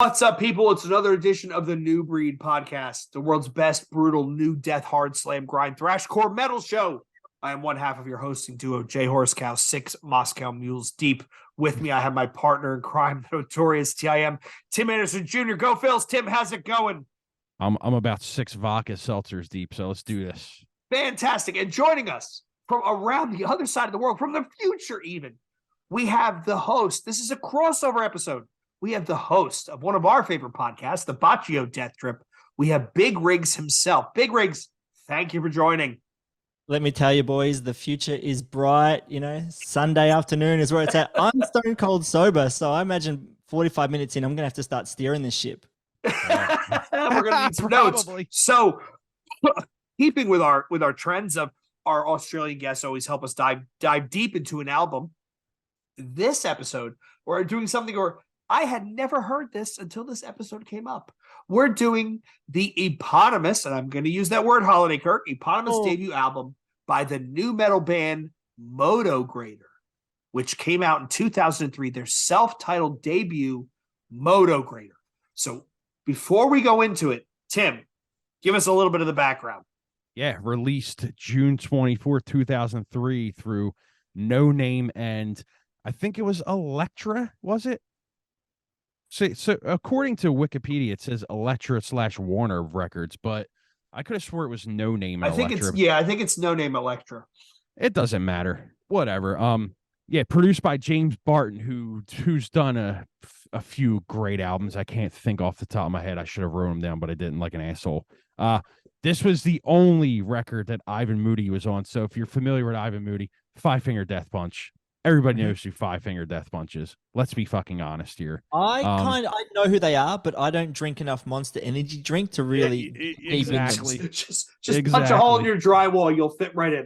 What's up, people? It's another edition of the New Breed Podcast, the world's best brutal new death hard slam grind thrashcore metal show. I am one half of your hosting duo, Jay Horsecow, 6 Moscow Mules deep. With me, I have my partner in crime, the notorious TIM, Tim Anderson Jr. Go Phils. Tim, how's it going? I'm about 6 vodka seltzers deep, so let's do this. Fantastic. And joining us from around the other side of the world, from the future even, we have the host. This is a crossover episode. We have the host of one of our favorite podcasts, the Bacio Death Trip. We have Big Riggs himself. Big Riggs, thank you for joining. Let me tell you, boys, the future is bright. You know, Sunday afternoon is where it's at. I'm stone cold sober, so I imagine 45 minutes in, I'm going to have to start steering this ship. We're going to need some notes. So, keeping with our trends of our Australian guests always help us dive deep into an album. This episode, we're doing something where I had never heard this until this episode came up. We're doing the eponymous, and I'm going to use that word, Holiday Kirk, eponymous debut album by the nu metal band Motograter, which came out in 2003, their self-titled debut, Motograter. So before we go into it, Tim, give us a little bit of the background. Yeah, released June 24th, 2003 through No Name and I think it was Elektra, was it? So according to Wikipedia, it says Elektra/Warner Records, but I could have swore it was No Name. I think it's No Name Elektra. It doesn't matter. Whatever. Yeah, produced by James Barton, who's done a few great albums. I can't think off the top of my head. I should have wrote them down, but I didn't, like an asshole. This was the only record that Ivan Moody was on. So if you're familiar with Ivan Moody, Five Finger Death Punch. Everybody knows who Five Finger Death Punch is. Let's be fucking honest here. I know who they are, but I don't drink enough Monster Energy drink to really exactly. Just punch a hole in your drywall, you'll fit right in.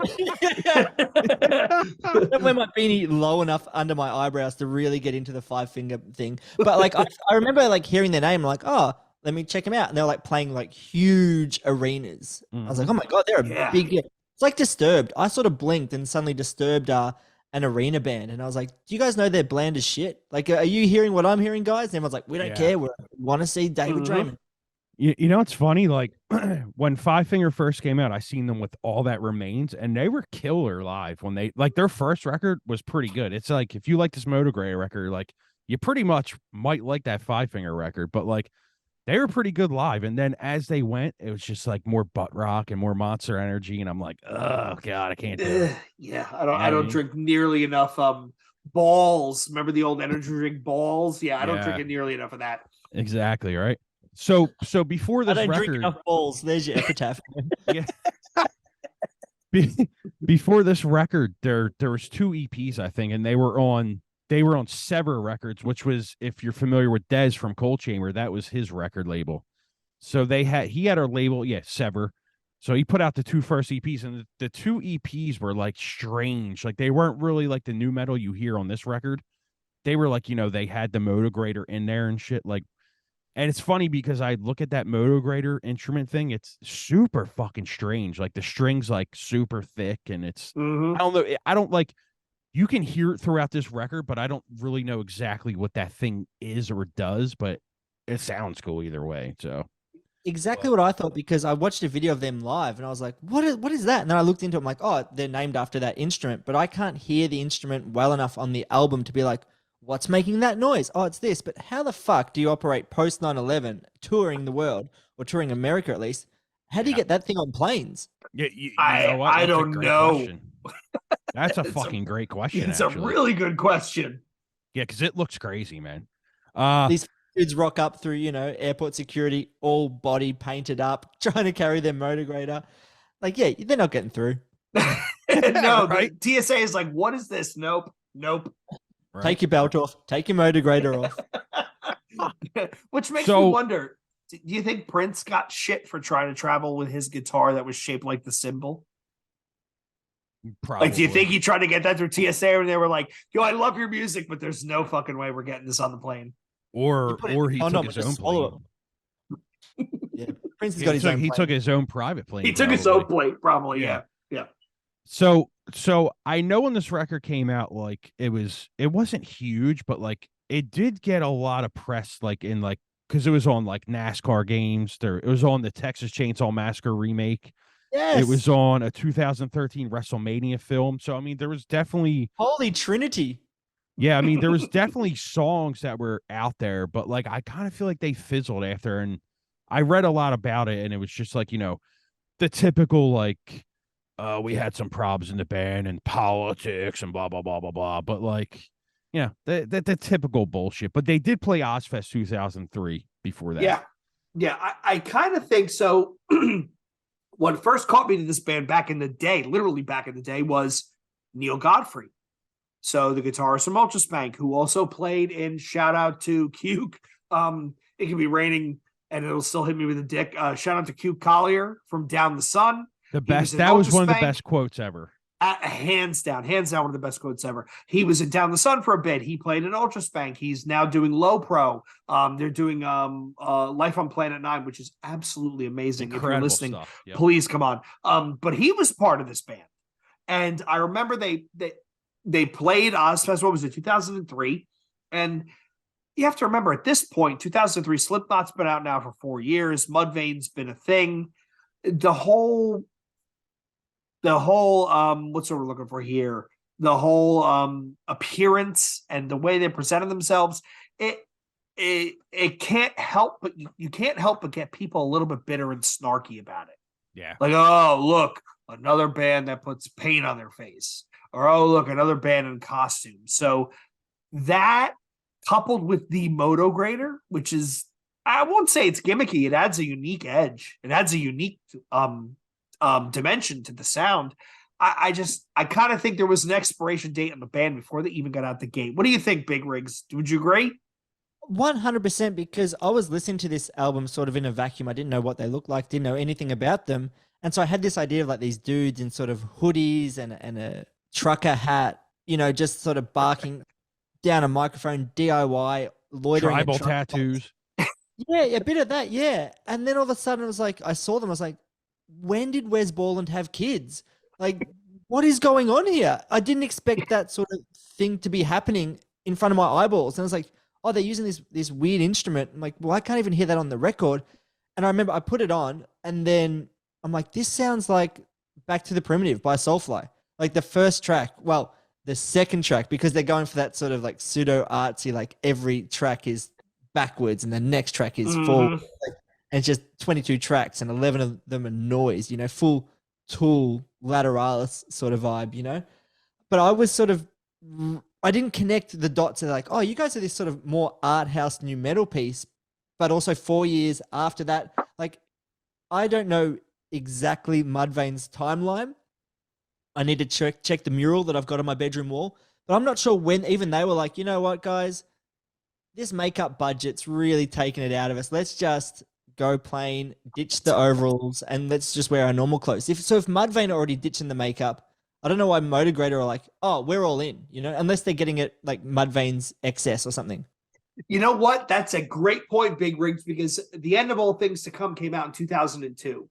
I wear my beanie low enough under my eyebrows to really get into the Five Finger thing. But like I remember like hearing their name, like, oh, let me check them out. And they're like playing like huge arenas. I was like, oh my God, they're a big deal. It's like Disturbed. I sort of blinked and suddenly Disturbed an arena band, and I was like, do you guys know they're bland as shit? Like, are you hearing what I'm hearing, guys? And everyone's like, we don't care, we want to see David Draymond. You know, it's funny, like when Five Finger first came out, I seen them with All That Remains, and they were killer live. When they, like, their first record was pretty good. It's like, if you like this Motograter record, like, you pretty much might like that Five Finger record, but like, they were pretty good live. And then as they went, it was just like more butt rock and more Monster Energy. And I'm like, oh God, I can't do it. Yeah, I don't drink nearly enough balls. Remember the old energy drink balls? Yeah, I don't drink nearly enough of that. Exactly, right? So before this I don't record, drink enough balls. There's your epitaph. Yeah. Before this record, there was 2 EPs, I think, and they were on Sever Records, which was, if you're familiar with Dez from Cold Chamber, that was his record label. So he had a label, Sever. So he put out the 2 first EPs, and the 2 EPs were like strange. Like they weren't really like the nu metal you hear on this record. They were like, they had the Motograter in there and shit. Like, and it's funny because I look at that Motograter instrument thing, it's super fucking strange. Like the strings like super thick, and it's I don't know. I don't like. You can hear it throughout this record, but I don't really know exactly what that thing is or does, but it sounds cool either way. So exactly what I thought, because I watched a video of them live and I was like, what is that? And then I looked into it. I'm like, oh, they're named after that instrument, but I can't hear the instrument well enough on the album to be like, what's making that noise? Oh, it's this. But how the fuck do you operate post 9/11, touring the world, or touring America at least? How do you get that thing on planes? Yeah, I don't know. That's a fucking great question. It's actually a really good question. Yeah, because it looks crazy, man. These dudes rock up through, airport security, all body painted up, trying to carry their Motograter. Like, yeah, they're not getting through. No, right? The TSA is like, what is this? Nope. Right. Take your belt off. Take your Motograter off. Which makes me wonder, do you think Prince got shit for trying to travel with his guitar that was shaped like the symbol? Probably. Like, do you think he tried to get that through TSA, and they were like, yo, I love your music, but there's no fucking way we're getting this on the plane? Or he took his own plane. Yeah, Prince has got his own plane. He took his own private plane. He took his own plane, probably, yeah. So I know when this record came out, like, it wasn't huge, but like it did get a lot of press, like in like because it was on like NASCAR games. It was on the Texas Chainsaw Massacre remake. Yes. It was on a 2013 WrestleMania film. So I mean, there was definitely Holy Trinity. Yeah, I mean, there was definitely songs that were out there, but like I kind of feel like they fizzled after. And I read a lot about it, and it was just like, the typical like, we had some problems in the band and politics and blah blah blah blah blah. But like, the typical bullshit. But they did play Ozfest 2003 before that. Yeah, I kind of think so. What first caught me to this band back in the day, literally back in the day, was Neil Godfrey. So the guitarist from Ultraspank, who also played in shout out to Cuke. It can be raining and it'll still hit me with a dick. Shout out to Cuke Collier from Down the Sun. The best. That was one of the best quotes ever. Hands down, one of the best quotes ever. He was in Down the Sun for a bit. He played in Ultraspank. He's now doing Low Pro. They're doing Life on Planet 9, which is absolutely amazing. Incredible. If you're listening, Yep. Please come on. But he was part of this band. And I remember they played Ozfest, what was it, 2003? And you have to remember, at this point, 2003, Slipknot's been out now for 4 years. Mudvayne's been a thing. The whole what's what we're looking for here? The whole appearance and the way they presented themselves, it can't help but you can't help but get people a little bit bitter and snarky about it. Yeah. Like, oh, look, another band that puts paint on their face. Or, oh, look, another band in costume. So that coupled with the Motograter, which is, I won't say it's gimmicky. It adds a unique edge. It adds a unique dimension to the sound. I kind of think there was an expiration date on the band before they even got out the gate. What do you think, Big Rigs? Would you agree? 100%, because I was listening to this album sort of in a vacuum. I didn't know what they looked like, didn't know anything about them. And so I had this idea of like these dudes in sort of hoodies and a trucker hat, just sort of barking down a microphone, DIY, loitering. Tribal tattoos. Yeah, a bit of that, yeah. And then all of a sudden it was like, I saw them, I was like, when did Wes Borland have kids? Like, what is going on here? I didn't expect that sort of thing to be happening in front of my eyeballs. And I was like, oh, they're using this weird instrument. I'm like, well, I can't even hear that on the record. And I remember I put it on, and then I'm like, this sounds like Back to the Primitive by Soulfly. Like the first track, well, the second track, because they're going for that sort of like pseudo artsy, like every track is backwards and the next track is forward. And it's just 22 tracks and 11 of them are noise, full Tool, Lateralis sort of vibe, But I was sort of, I didn't connect the dots to like, oh, you guys are this sort of more art house new metal piece, but also 4 years after that, like, I don't know exactly Mudvayne's timeline. I need to check the mural that I've got on my bedroom wall, but I'm not sure when even they were like, you know what, guys, this makeup budget's really taking it out of us. Let's just go plain, ditch the overalls, and let's just wear our normal clothes. If Mudvayne are already ditching the makeup, I don't know why Motograter are like, oh, we're all in, unless they're getting it like Mudvayne's XS or something. You know what? That's a great point, Big Rigs, because The End of All Things to Come came out in 2002.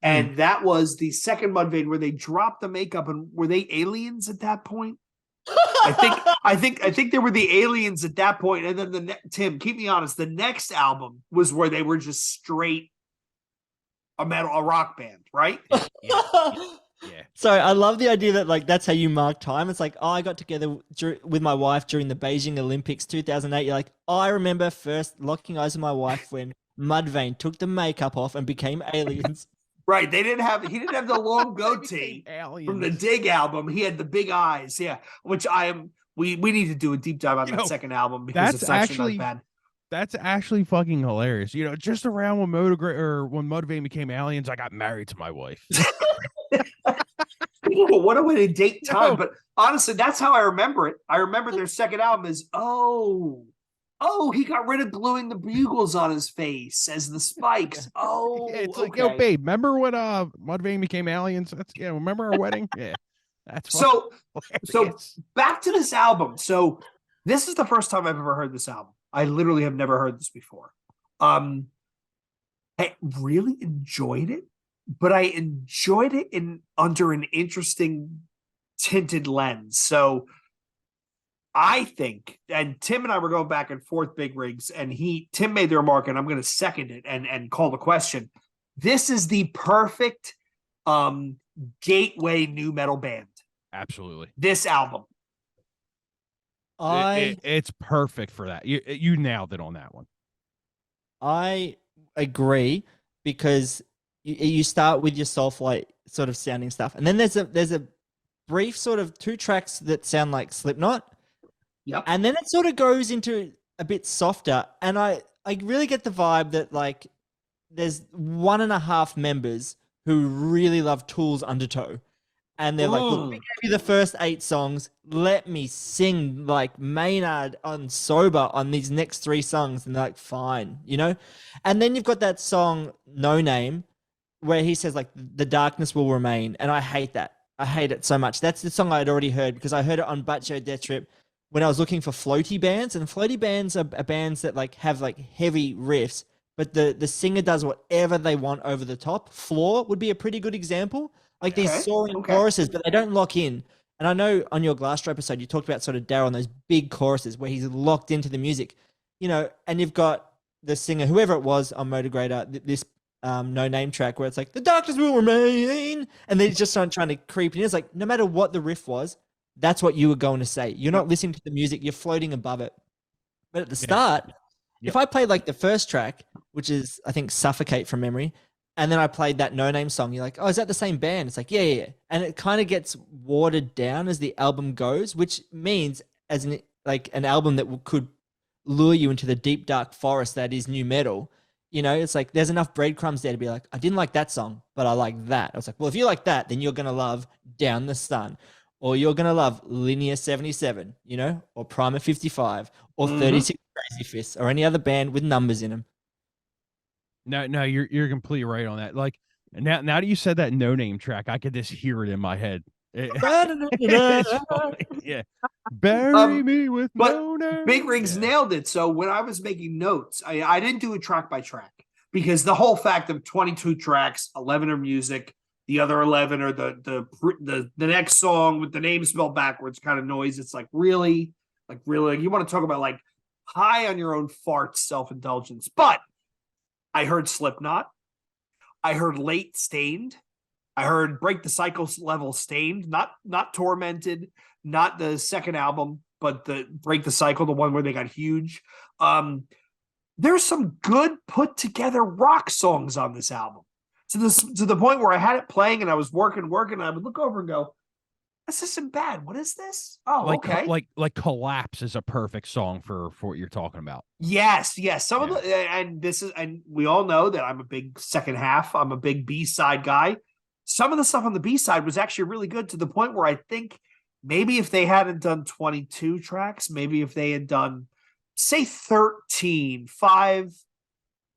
And that was the second Mudvayne where they dropped the makeup. And were they aliens at that point? I think they were the aliens at that point. And then Tim, keep me honest, the next album was where they were just straight a rock band, right? Yeah. So I love the idea that like that's how you mark time. It's like, oh, I got together with my wife during the Beijing Olympics 2008. You're like, oh, I remember first locking eyes with my wife when Mudvayne took the makeup off and became aliens. Right. He didn't have the long goatee from the Dig album. He had the big eyes. Yeah. Which we need to do a deep dive on that second album because it's actually not bad. That's actually fucking hilarious. Just around when Mudvayne became aliens, I got married to my wife. What a way to date time. But honestly, that's how I remember it. I remember their second album is, he got rid of gluing the bugles on his face as the spikes. Oh, it's like, yo, babe, remember when Mudvayne became aliens? Remember our wedding? Yeah. That's so back to this album. So this is the first time I've ever heard this album. I literally have never heard this before. I really enjoyed it, but I enjoyed it under an interesting tinted lens. So I think, and Tim and I were going back and forth, Big Rigs, and Tim made the remark, and I'm going to second it and call the question. This is the perfect gateway nu metal band. Absolutely. This album. It's perfect for that. You nailed it on that one. I agree, because you start with your Soulfly sort of sounding stuff, and then there's a brief sort of 2 tracks that sound like Slipknot. Yep. And then it sort of goes into a bit softer, and I really get the vibe that like there's 1.5 members who really love Tool's Undertow. And they're like, look, we gave you the first 8 songs. Let me sing like Maynard on Sober on these next 3 songs. And they're like, fine, you know? And then you've got that song, No Name, where he says like, the darkness will remain. And I hate that. I hate it so much. That's the song I'd already heard, because I heard it on Bacio Death Trip when I was looking for floaty bands. And floaty bands are bands that like have like heavy riffs, but the singer does whatever they want over the top. Floor would be a pretty good example. Like these soaring choruses, but they don't lock in. And I know on your Glassjaw episode, you talked about sort of Daryl and those big choruses where he's locked into the music, you know, and you've got the singer, whoever it was on Motograter, this No Name track where it's like, the darkness will remain. And they're just trying to creep in. It's like, no matter what the riff was, that's what you were going to say. You're not listening to the music, you're floating above it. But at the start, if I played like the first track, which is, I think, Suffocate from memory, and then I played that No Name song, you're like, oh, is that the same band? It's like, yeah. And it kind of gets watered down as the album goes, which means as an album that could lure you into the deep, dark forest that is nu metal. You know, it's like there's enough breadcrumbs there to be like, I didn't like that song, but I like that. I was like, well, if you like that, then you're going to love Down the Sun, or you're going to love Linear 77, you know, or Primer 55, or 36 Crazy Fists, or any other band with numbers in them. No, you're completely right on that. Like now that you said that No Name track, I could just hear it in my head. Yeah, bury me with no name. Big Rigs nailed it. So when I was making notes, I didn't do it track by track, because the whole fact of 22 tracks, 11 are music, the other 11 are the next song with the name spelled backwards kind of noise. It's like really, you want to talk about like high on your own farts, self-indulgence. But I heard Slipknot. I heard Late Stained. I heard Break the Cycle level Stained, not Tormented, not the second album, but the Break the Cycle, the one where they got huge. There's some good put together rock songs on this album. To the point where I had it playing and I was working, and I would look over and go, this isn't bad. What is this? Oh, okay. Like Collapse is a perfect song for what you're talking about. Yes. Some of the, and we all know that I'm a big second half. I'm a big B-side guy. Some of the stuff on the B-side was actually really good, to the point where I think maybe if they hadn't done 22 tracks, maybe if they had done, say 13, 5,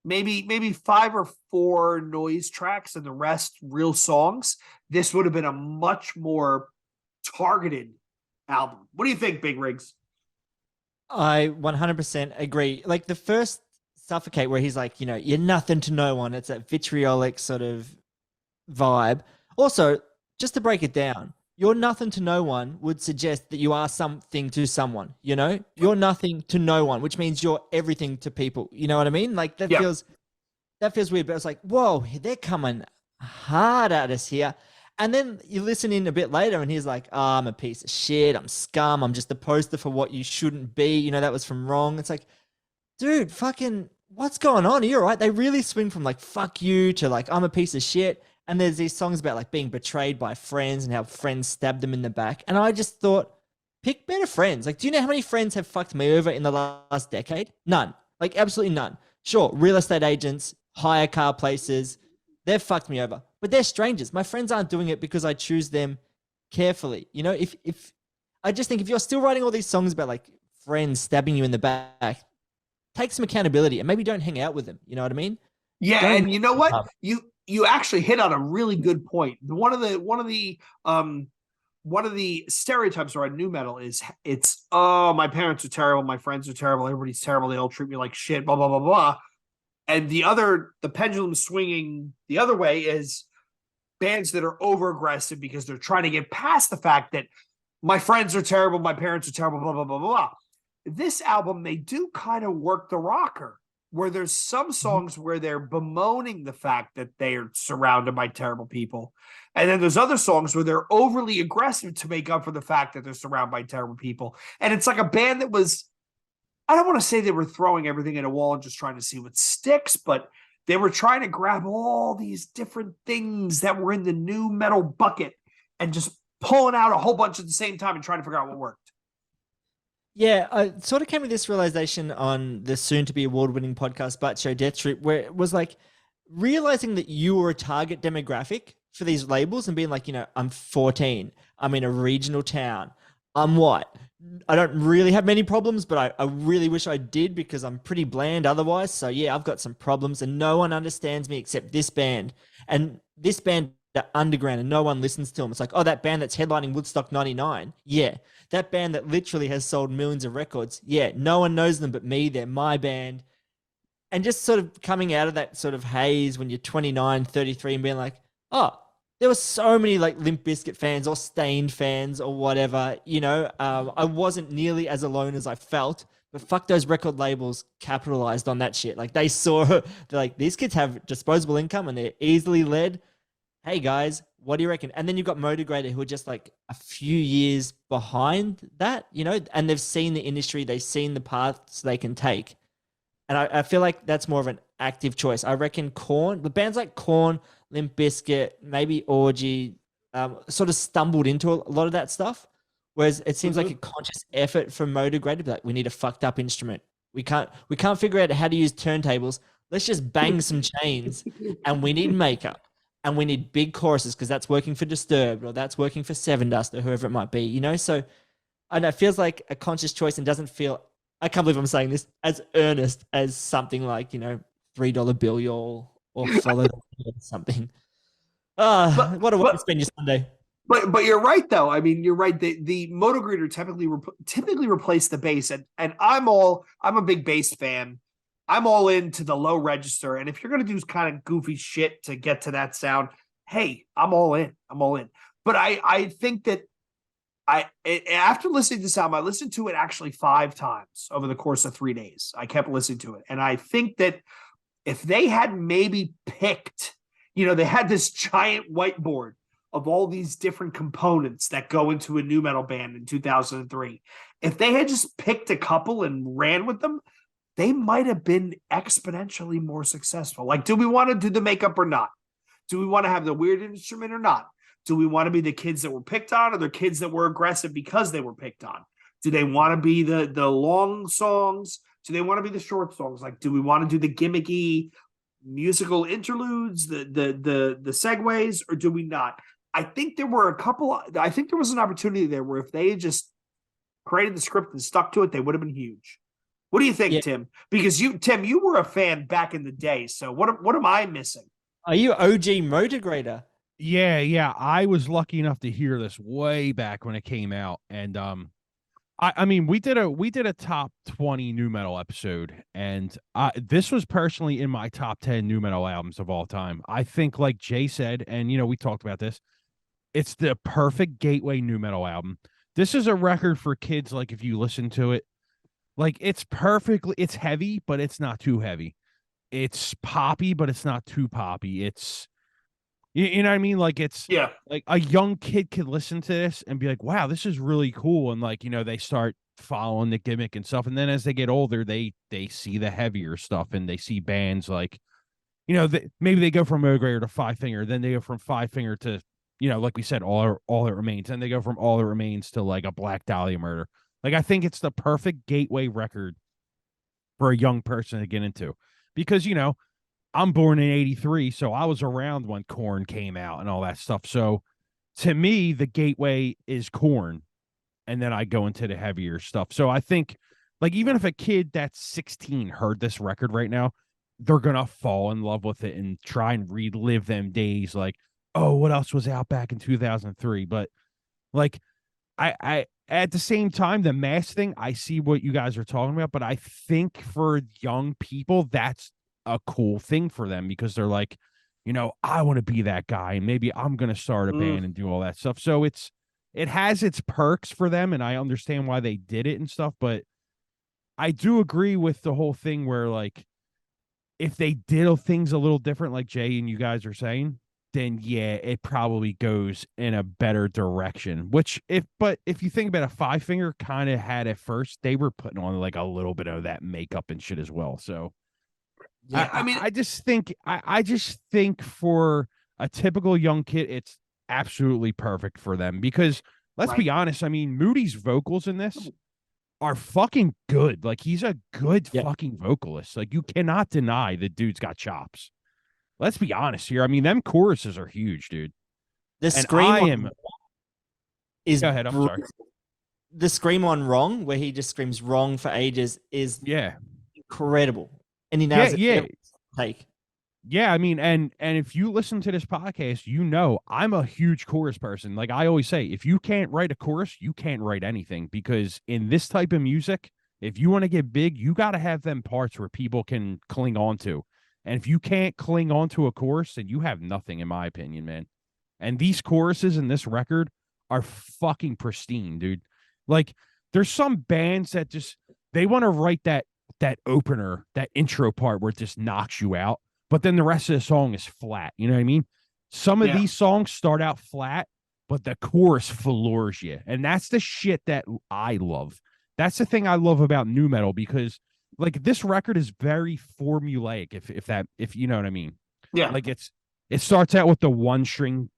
maybe 5 or 4 noise tracks and the rest real songs, this would have been a much more targeted album. What do you think, Big Rigs? I 100% agree. Like the first Suffocate, where he's like, you know, you're nothing to no one. It's that vitriolic sort of vibe. Also, just to break it down, you're nothing to no one would suggest that you are something to someone, you know? You're nothing to no one, which means you're everything to people. You know what I mean? Like that feels weird, but it's like, whoa, they're coming hard at us here. And then you listen in a bit later and he's like, oh, I'm a piece of shit. I'm scum. I'm just a poster for what you shouldn't be. You know, that was from Wrong. It's like, dude, fucking, what's going on? Are you all right? They really swing from like, fuck you to like, I'm a piece of shit. And there's these songs about like being betrayed by friends and how friends stabbed them in the back. And I just thought, pick better friends. Like, do you know how many friends have fucked me over in the last decade? None. Like, absolutely none. Sure, real estate agents, hire car places, they've fucked me over. But they're strangers. My friends aren't doing it because I choose them carefully. You know, if I just think if you're still writing all these songs about like friends stabbing you in the back, take some accountability and maybe don't hang out with them. You know what I mean? Yeah, and you know what? You actually hit on a really good point. One of the stereotypes around nu metal is it's, oh, my parents are terrible, my friends are terrible, everybody's terrible, they all treat me like shit, blah blah blah blah. And the pendulum swinging the other way is bands that are over aggressive because they're trying to get past the fact that my friends are terrible, my parents are terrible, blah, blah, blah, blah. This album, they do kind of work the rocker, where there's some songs where they're bemoaning the fact that they are surrounded by terrible people. And then there's other songs where they're overly aggressive to make up for the fact that they're surrounded by terrible people. And it's like a band that was, I don't want to say they were throwing everything at a wall and just trying to see what sticks, but they were trying to grab all these different things that were in the nu metal bucket and just pulling out a whole bunch at the same time and trying to figure out what worked. Yeah, I sort of came to this realization on the soon-to-be award-winning podcast, Bacio Death Trip, where it was like realizing that you were a target demographic for these labels and being like, I'm 14, I'm in a regional town, I'm white. I don't really have many problems, but I really wish I did because I'm pretty bland otherwise. So yeah, I've got some problems and no one understands me except this band. And this band are underground and no one listens to them. It's like, oh, that band that's headlining Woodstock 99. Yeah. That band that literally has sold millions of records. Yeah. No one knows them but me. They're my band. And just sort of coming out of that sort of haze when you're 29, 33 and being like, oh, there were so many like Limp Bizkit fans or Stained fans or whatever, I wasn't nearly as alone as I felt, but fuck, those record labels capitalized on that shit. Like they saw, they're like, these kids have disposable income and they're easily led. Hey guys, what do you reckon? And then you've got Motograter who are just like a few years behind that, and they've seen the industry, they've seen the paths they can take. And I feel like that's more of an active choice. I reckon Korn, the bands like Korn, Limp Bizkit, maybe Orgy, sort of stumbled into a lot of that stuff. Whereas it seems like a conscious effort from Motograter to be like, we need a fucked up instrument. We can't figure out how to use turntables. Let's just bang some chains, and we need makeup, and we need big choruses because that's working for Disturbed or that's working for Seven Dust or whoever it might be. So I know it feels like a conscious choice and doesn't feel. I can't believe I'm saying this, as earnest as something like, $3 bill or follow or something. What a way to spend your Sunday. But you're right though. I mean, you're right. The Motograter typically replace the bass, and I'm a big bass fan. I'm all into the low register, and if you're gonna do kind of goofy shit to get to that sound, hey, I'm all in. But I think that after listening to this album, I listened to it actually 5 times over the course of 3 days. I kept listening to it. And I think that if they had maybe picked, they had this giant whiteboard of all these different components that go into a nu metal band in 2003. If they had just picked a couple and ran with them, they might have been exponentially more successful. Like, do we want to do the makeup or not? Do we want to have the weird instrument or not? Do we want to be the kids that were picked on or the kids that were aggressive because they were picked on? Do they want to be the long songs? Do they want to be the short songs? Like, do we want to do the gimmicky musical interludes, the segues, or do we not? I think there was an opportunity there where if they had just created the script and stuck to it, they would have been huge. What do you think, Tim? Because you were a fan back in the day. So what am I missing? Are you OG Motograter? Yeah. I was lucky enough to hear this way back when it came out, and I mean, we did a top 20 nu metal episode, and this was personally in my top 10 nu metal albums of all time. I think, like Jay said, and we talked about this, it's the perfect gateway nu metal album. This is a record for kids. Like, if you listen to it, like, it's heavy, but it's not too heavy. It's poppy, but it's not too poppy. It's, you know what I mean? Like, it's like a young kid could listen to this and be like, wow, this is really cool. And like, they start following the gimmick and stuff. And then as they get older, they see the heavier stuff and they see bands like, maybe they go from Motograter to Five Finger, then they go from Five Finger to, like we said, all that remains. And they go from All That Remains to like a Black Dahlia Murder. Like, I think it's the perfect gateway record for a young person to get into because, I'm born in 83, so I was around when Korn came out and all that stuff. So to me, the gateway is Korn, and then I go into the heavier stuff. So I think, like, even if a kid that's 16 heard this record right now, they're going to fall in love with it and try and relive them days like, oh, what else was out back in 2003? But, like, I at the same time, the mask thing, I see what you guys are talking about, but I think for young people, that's a cool thing for them because they're like, I want to be that guy and maybe I'm going to start a band and do all that stuff. So it's it has its perks for them, and I understand why they did it and stuff, but I do agree with the whole thing where, like, if they did things a little different, like Jay and you guys are saying, then yeah, it probably goes in a better direction. But if you think about a Five Finger kind of had at first, they were putting on like a little bit of that makeup and shit as well. So Yeah, I just think for a typical young kid, it's absolutely perfect for them because let's be honest. I mean, Moody's vocals in this are fucking good. Like, he's a good fucking vocalist. Like, you cannot deny the dude's got chops. Let's be honest here. I mean, them choruses are huge, dude. The scream is go ahead. I'm sorry. The scream on Wrong, where he just screams wrong for ages, is incredible. And he nails it every take. Yeah, I mean, and if you listen to this podcast, you know I'm a huge chorus person. Like I always say, if you can't write a chorus, you can't write anything, because in this type of music, if you want to get big, you got to have them parts where people can cling on to. And if you can't cling on to a chorus, then you have nothing, in my opinion, man. And these choruses in this record are fucking pristine, dude. Like, there's some bands that just, they want to write that opener, that intro part where it just knocks you out. But then the rest of the song is flat. You know what I mean? Some of these songs start out flat, but the chorus floors you. And that's the shit that I love. That's the thing I love about nu metal, because like this record is very formulaic, if you know what I mean. Yeah. Like it starts out with the one string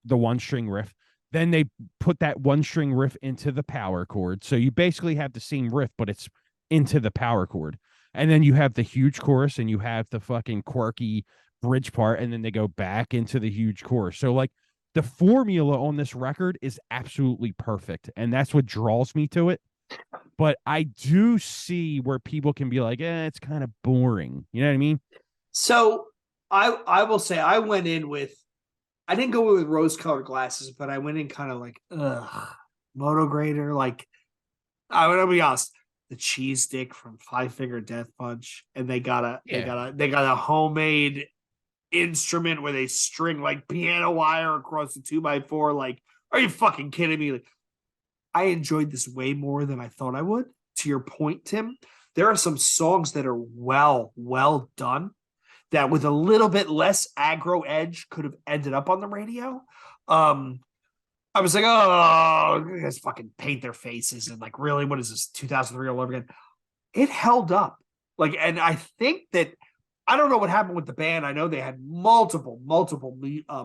riff. Then they put that one string riff into the power chord. So you basically have the same riff, but it's into the power chord. And then you have the huge chorus and you have the fucking quirky bridge part, and then they go back into the huge chorus. So like the formula on this record is absolutely perfect, and that's what draws me to it. But I do see where people can be like, it's kind of boring. You know what I mean? So I will say I went in with, I didn't go with rose-colored glasses, but I went in kind of like, Motograter. Like, I'll be honest, the cheese stick from Five Finger Death Punch, and they got a homemade instrument where they string like piano wire across the 2x4. Like, are you fucking kidding me? Like, I enjoyed this way more than I thought I would. To your point, Tim, there are some songs that are well done that with a little bit less aggro edge could have ended up on the radio. I was like, oh, guys fucking paint their faces. And like, really, what is this, 2003 all over again? It held up. Like, and I think that, I don't know what happened with the band. I know they had multiple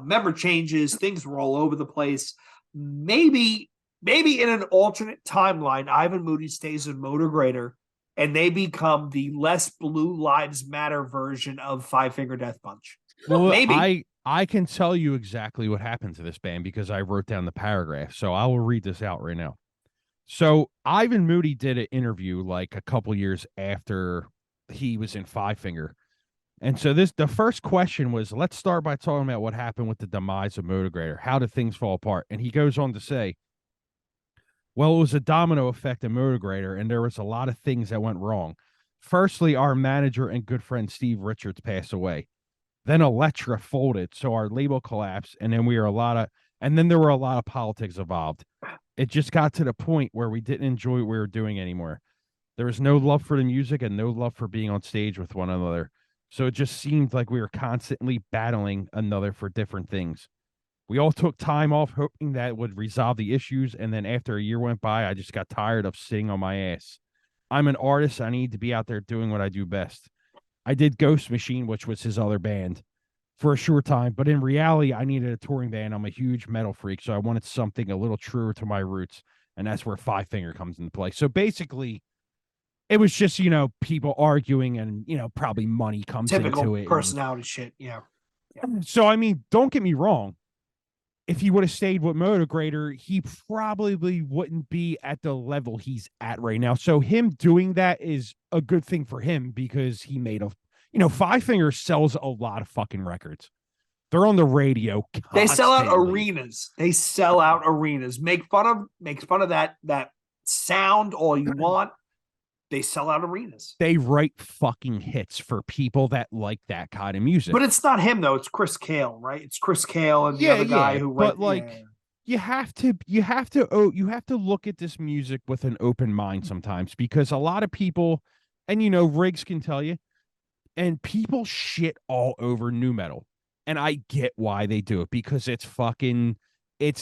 member changes. Things were all over the place. Maybe in an alternate timeline, Ivan Moody stays in Motograter and they become the less Blue Lives Matter version of Five Finger Death Punch. Well, maybe. I can tell you exactly what happened to this band because I wrote down the paragraph. So I will read this out right now. So Ivan Moody did an interview like a couple years after he was in Five Finger. And so the first question was, let's start by talking about what happened with the demise of Motograter. How did things fall apart? And he goes on to say, well, it was a domino effect in Motograter, and there was a lot of things that went wrong. Firstly, our manager and good friend Steve Richards passed away. Then Elektra folded, so our label collapsed, and then there were a lot of politics involved. It just got to the point where we didn't enjoy what we were doing anymore. There was no love for the music and no love for being on stage with one another. So it just seemed like we were constantly battling another for different things. We all took time off hoping that would resolve the issues, and then after a year went by, I just got tired of sitting on my ass. I'm an artist. I need to be out there doing what I do best. I did Ghost Machine, which was his other band, for a short time, but in reality, I needed a touring band. I'm a huge metal freak, so I wanted something a little truer to my roots, and that's where Five Finger comes into play. So basically, it was just, people arguing and, probably money comes into it. Personality shit, yeah. So, I mean, don't get me wrong. If he would have stayed with Motograter, he probably wouldn't be at the level he's at right now. So him doing that is a good thing for him because he made Five Finger sells a lot of fucking records. They're on the radio constantly. They sell out arenas. Make fun of that sound all you want. They sell out arenas. They write fucking hits for people that like that kind of music. But it's not him, though. It's Chris Cale, right? It's Chris Cale and the other guy who writes. you have to look at this music with an open mind sometimes, because a lot of people, and Riggs can tell you, and people shit all over nu metal. And I get why they do it, because it's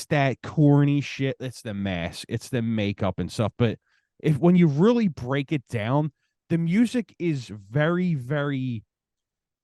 that corny shit. It's the mask, it's the makeup and stuff. But when you really break it down, the music is very, very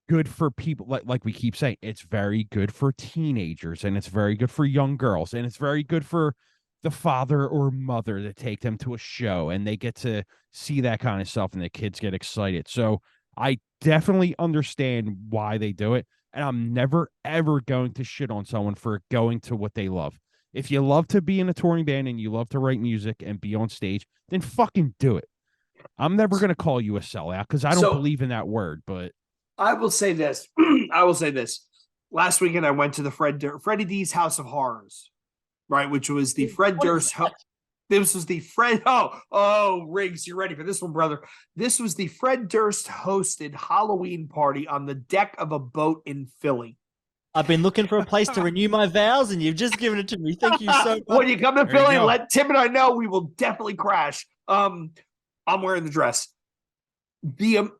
good for people. Like we keep saying, it's very good for teenagers, and it's very good for young girls, and it's very good for the father or mother to take them to a show, and they get to see that kind of stuff, and the kids get excited. So I definitely understand why they do it, and I'm never ever going to shit on someone for going to what they love. If you love to be in a touring band and you love to write music and be on stage, then fucking do it. I'm never going to call you a sellout, because I don't believe in that word, but I will say this. I will say this. Last weekend, I went to the Freddie D's House of Horrors, right? Which was the Fred Durst. This was the Fred. Oh, Riggs, you're ready for this one, brother. This was the Fred Durst hosted Halloween party on the deck of a boat in Philly. I've been looking for a place to renew my vows, and you've just given it to me. Thank you so much. When you come to Philly, let Tim and I know. We will definitely crash. I'm wearing the dress.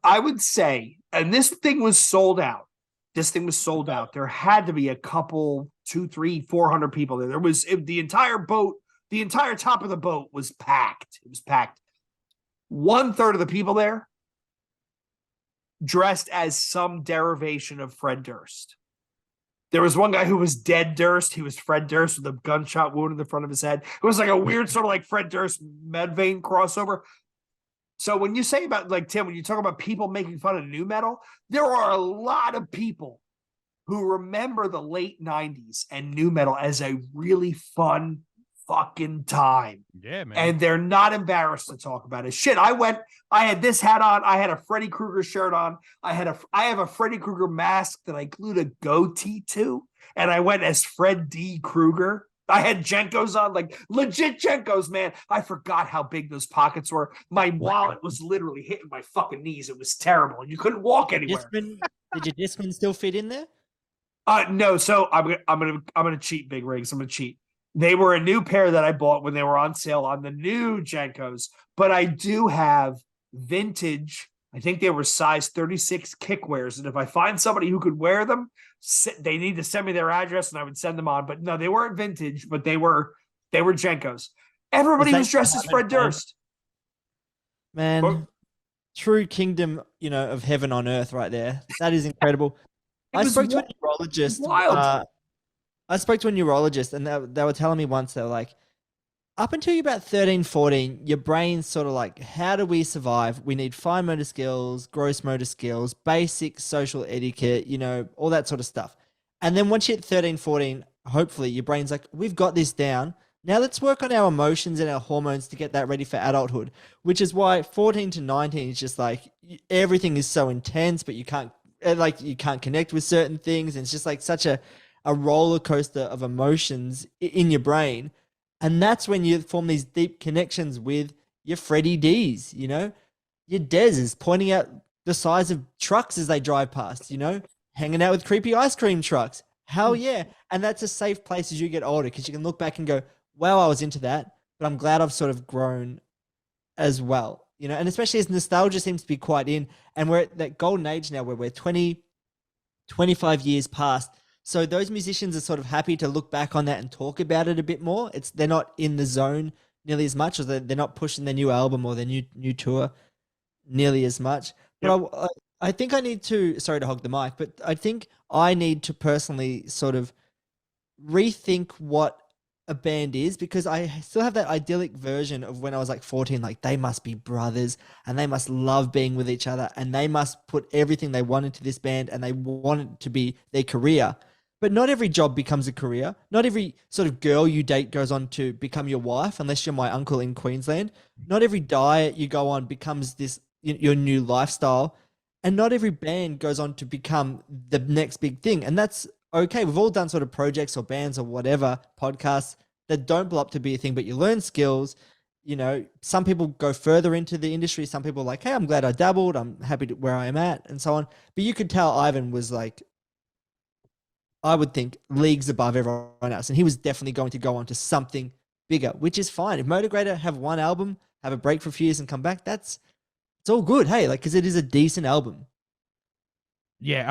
I would say, and this thing was sold out. There had to be a couple, 200, 300, 400 people there. There was the entire boat, the entire top of the boat was packed. It was packed. 1/3 of the people there dressed as some derivation of Fred Durst. There was one guy who was dead Durst. He was Fred Durst with a gunshot wound in the front of his head. It was like a weird sort of like Fred Durst Medvein crossover. So when you say about, like, Tim, when you talk about people making fun of nu metal, there are a lot of people who remember the late 90s and nu metal as a really fun fucking time. Yeah, man. And they're not embarrassed to talk about it. Shit, I had this hat on. I had a Freddy Krueger shirt on. I have a Freddy Krueger mask that I glued a goatee to. And I went as Fred D. Krueger. I had Jenkos on, like legit Jenkos, man. I forgot how big those pockets were. My wallet was literally hitting my fucking knees. It was terrible. You couldn't walk anywhere. Did your Discman still fit in there? No. So I'm gonna cheat, Big Rigs. I'm gonna cheat. They were a new pair that I bought when they were on sale on the new Jenkos, but I do have vintage. I think they were size 36 kickwears, and if I find somebody who could wear them, they need to send me their address, and I would send them on. But no, they weren't vintage, but they were Jenkos. Everybody was dressed as Fred Durst. Man, true kingdom, of heaven on earth, right there. That is incredible. I spoke to a neurologist. I spoke to a neurologist, and they were telling me once, they were like, up until you're about 13, 14, your brain's sort of like, how do we survive? We need fine motor skills, gross motor skills, basic social etiquette, all that sort of stuff. And then once you hit 13, 14, hopefully your brain's like, we've got this down. Now let's work on our emotions and our hormones to get that ready for adulthood, which is why 14 to 19 is just like, everything is so intense, but you can't connect with certain things. And it's just like such a roller coaster of emotions in your brain. And that's when you form these deep connections with your Freddie D's, your Dez's pointing out the size of trucks as they drive past, hanging out with creepy ice cream trucks. Hell yeah. And that's a safe place as you get older, because you can look back and go, wow, I was into that, but I'm glad I've sort of grown as well, and especially as nostalgia seems to be quite in, and we're at that golden age now where we're 20, 25 years past. So those musicians are sort of happy to look back on that and talk about it a bit more. They're not in the zone nearly as much, or they're not pushing their new album or their new tour nearly as much. But yep. I think I need to, sorry to hog the mic, but I think I need to personally sort of rethink what a band is, because I still have that idyllic version of when I was like 14, like they must be brothers and they must love being with each other and they must put everything they want into this band and they want it to be their career. But not every job becomes a career. Not every sort of girl you date goes on to become your wife, unless you're my uncle in Queensland. Not every diet you go on becomes your new lifestyle. And not every band goes on to become the next big thing. And that's okay. We've all done sort of projects or bands or whatever, podcasts that don't blow up to be a thing, but you learn skills. Some people go further into the industry. Some people are like, hey, I'm glad I dabbled. I'm happy where I am at, and so on. But you could tell Ivan was like, I would think, leagues above everyone else. And he was definitely going to go on to something bigger, which is fine. If Motograter have one album, have a break for a few years and come back, it's all good. Hey, like, because it is a decent album. Yeah,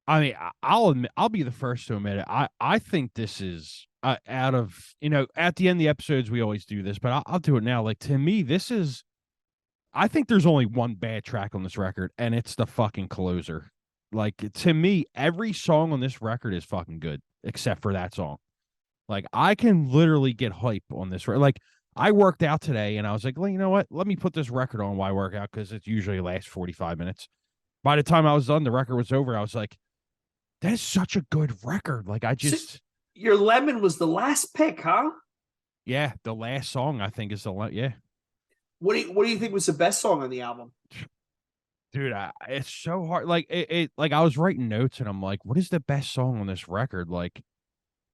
I'll admit, I'll be the first to admit it. I think this is out of, at the end of the episodes we always do this, but I'll do it now. Like, to me, this is. I think there's only one bad track on this record, and it's the fucking closer. Like, to me, every song on this record is fucking good, except for that song. Like, I can literally get hype on this. Like, I worked out today, and I was like, well, you know what? Let me put this record on while I work out, because it usually lasts 45 minutes. By the time I was done, the record was over. I was like, that is such a good record. Like, your Lemon was the last pick, huh? Yeah, the last song, I think, is yeah. What do you think was the best song on the album? Dude, it's so hard. Like, like, I was writing notes, and I'm like, what is the best song on this record? Like,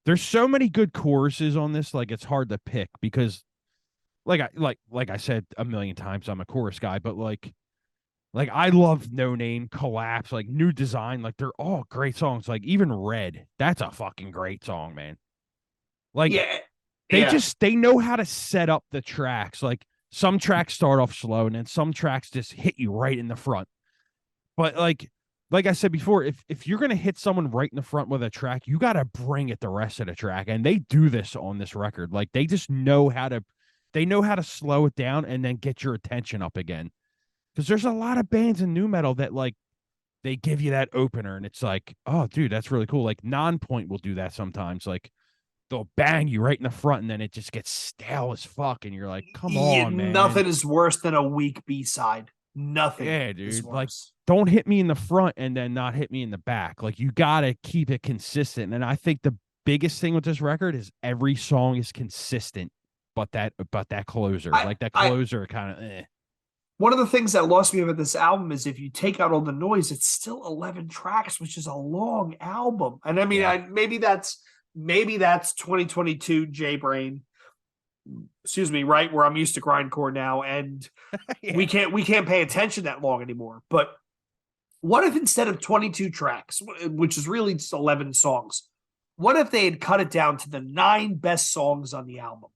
there's so many good choruses on this. Like, it's hard to pick because, like I said a million times, I'm a chorus guy, but like I love No Name, Collapse, like New Design. Like, they're all great songs. Like, even Red, that's a fucking great song, man. Like, yeah, they know how to set up the tracks. Like, some tracks start off slow, and then some tracks just hit you right in the front. But like I said before, if you're gonna hit someone right in the front with a track, you gotta bring it the rest of the track. And they do this on this record. Like, they just know how to slow it down and then get your attention up again. Because there's a lot of bands in nu metal that, like, they give you that opener, and it's like, oh, dude, that's really cool. Like, Nonpoint will do that sometimes. Like, they'll bang you right in the front, and then it just gets stale as fuck, and you're like, come on, man. Nothing is worse than a weak B-side. Nothing. Yeah, dude. Like, don't hit me in the front and then not hit me in the back. Like, you gotta keep it consistent. And I think the biggest thing with this record is every song is consistent, but that closer, that closer kind of. One of the things that lost me about this album is if you take out all the noise, it's still 11 tracks, which is a long album. And I mean, maybe that's 2022 J-Brain. Excuse me, right? Where I'm used to grindcore now, and we can't pay attention that long anymore. But what if instead of 22 tracks, which is really just 11 songs, what if they had cut it down to the 9 best songs on the album?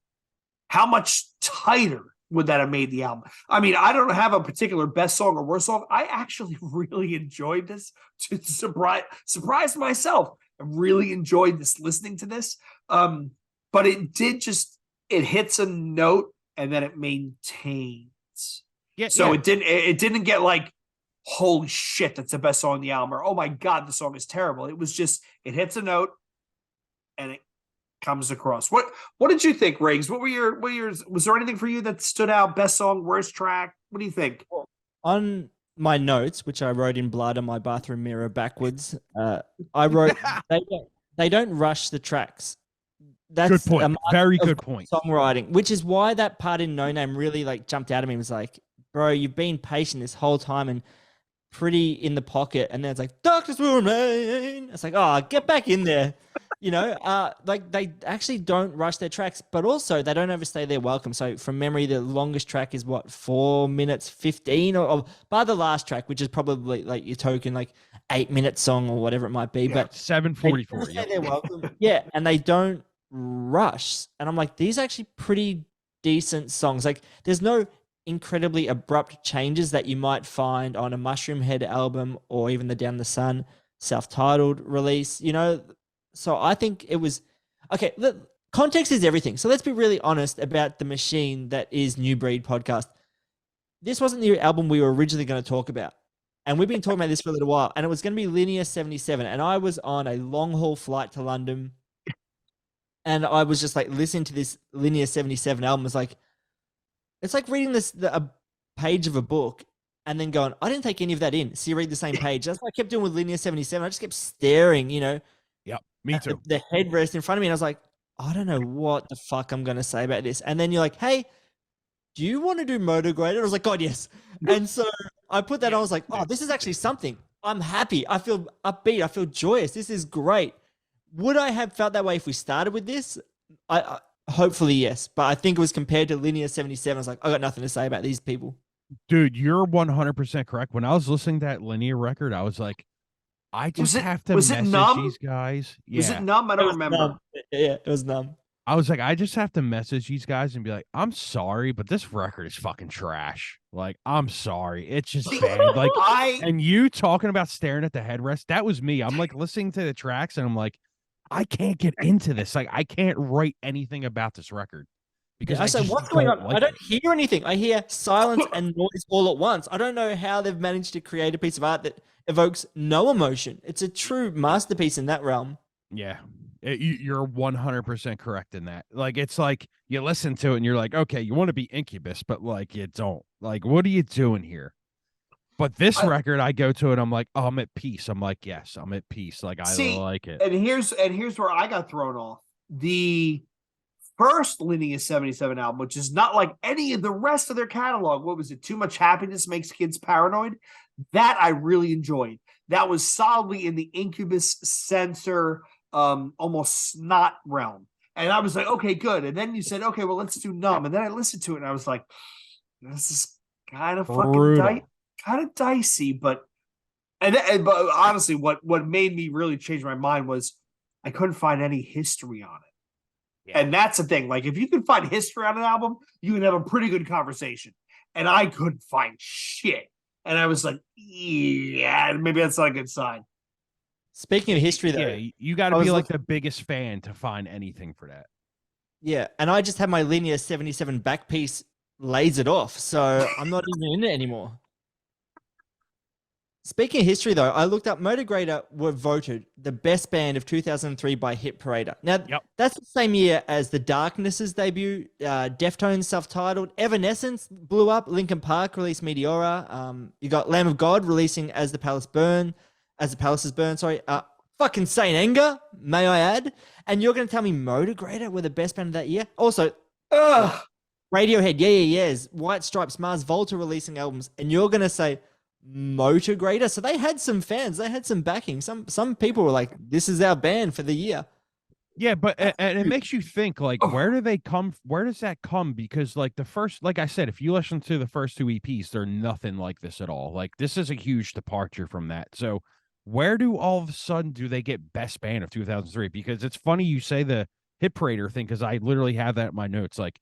How much tighter would that have made the album? I mean, I don't have a particular best song or worst song. I actually really enjoyed this. To surprise myself, I really enjoyed this, listening to this. But it did it hits a note and then it maintains. Yeah. So it didn't get like, holy shit, that's the best song on the album, or oh my God, the song is terrible. It was just, it hits a note and it comes across. What did you think, Riggs? What were your was there anything for you that stood out? Best song, worst track? What do you think? On my notes, which I wrote in blood on my bathroom mirror backwards, I wrote they don't rush the tracks. That's good point. Very good point. Songwriting, which is why that part in No Name really like jumped out at me. It was like, bro, you've been patient this whole time and pretty in the pocket, and then it's like, darkness will remain. It's like, oh, get back in there. Like, they actually don't rush their tracks, but also they don't overstay their welcome. So from memory, the longest track is what, 4 minutes 15, or by the last track, which is probably like your token like 8-minute song or whatever it might be. But 7:44. Yeah, they're welcome. Yeah, and they don't rush. And I'm like, these are actually pretty decent songs. Like, there's no incredibly abrupt changes that you might find on a Mushroom Head album or even the Down the Sun self-titled release, So I think it was okay. Context is everything. So let's be really honest about the machine that is New Breed Podcast. This wasn't the album we were originally going to talk about, and we've been talking about this for a little while. And it was going to be Linear 77, and I was on a long haul flight to London, and I was just like listening to this Linear 77 album. It's like reading a page of a book and then going, I didn't take any of that in. So you read the same page. That's what I kept doing with Linear 77. I just kept staring, Yep, me too. The headrest in front of me. And I was like, I don't know what the fuck I'm going to say about this. And then you're like, hey, do you want to do Motograter? I was like, God, yes. And so I put that on. I was like, oh, this is actually something. I'm happy. I feel upbeat. I feel joyous. This is great. Would I have felt that way if we started with this? I hopefully yes. But I think it was compared to Linear 77. I was like, I got nothing to say about these people. Dude, you're 100% correct. When I was listening to that Linear record, I was like, I just it have to was it message numb? these guys. Was it Yeah. numb? I It don't was remember. numb. Yeah, it was numb. I was like, I just have to message these guys and be like, I'm sorry, but this record is fucking trash. Like, I'm sorry. It's just bad. Like, and you talking about staring at the headrest, that was me. I'm like listening to the tracks and I'm like, I can't get into this. Like, I can't write anything about this record because I say, just what's going on? like I don't it. hear anything. I hear silence and noise all at once. I don't know how they've managed to create a piece of art that evokes no emotion. It's a true masterpiece in that realm. Yeah. You're 100% correct in that. Like, it's like you listen to it and you're like, okay, you want to be Incubus, but like, you don't. Like, what are you doing here? But this record, I go to it, I'm like, oh, I'm at peace. I'm like, yes, I'm at peace. Like, I like it. And here's where I got thrown off. The first Lineage 77 album, which is not like any of the rest of their catalog. What was it? Too Much Happiness Makes Kids Paranoid. That I really enjoyed. That was solidly in the Incubus censor, almost snot realm. And I was like, okay, good. And then you said, okay, well, let's do Numb. And then I listened to it and I was like, this is kind of fucking kind of dicey, but but honestly, what made me really change my mind was I couldn't find any history on it. Yeah. And that's the thing. Like, if you can find history on an album, you can have a pretty good conversation. And I couldn't find shit. And I was like, yeah, maybe that's not a good sign. Speaking of history, though, yeah, you got to be like the biggest fan to find anything for that. Yeah, and I just had my Linear 77 back piece lasered off, so I'm not even in it anymore. Speaking of history, though, I looked up Motograter were voted the best band of 2003 by Hit Parader. Now, that's the same year as The Darkness's debut, Deftones self-titled, Evanescence blew up, Linkin Park released Meteora, you got Lamb of God releasing As the Palaces Burn, fucking Saint Anger, may I add, and you're going to tell me Motograter were the best band of that year? Also, Radiohead, yes, White Stripes, Mars Volta releasing albums, and you're going to say Motograter. So they had some fans, they had some backing. Some people were like, this is our band for the year. Yeah, but and it makes you think, like, where do they come? Where does that come? Because like the first, like I said, if you listen to the first two EPs, they're nothing like this at all. Like, this is a huge departure from that. So where do all of a sudden do they get best band of 2003? Because it's funny you say the Hit Parader thing, because I literally have that in my notes, like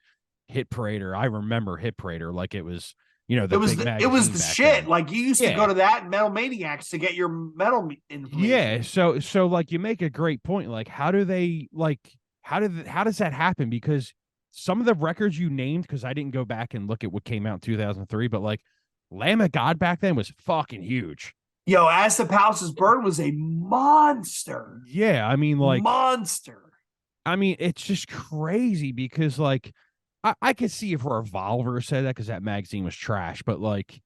Hit Parader. I remember Hit Parader like it was, you know, it was the shit. Then. Like, you used to go to that and Metal Maniacs to get your metal information. Yeah, so like, you make a great point. Like, how do they, like, how does that happen? Because some of the records you named, because I didn't go back and look at what came out in 2003, but like Lamb of God back then was fucking huge. Yo, As the Palaces Burn was a monster. Yeah, I mean, like, monster. I mean, it's just crazy because, like, I could see if Revolver said that because that magazine was trash, but like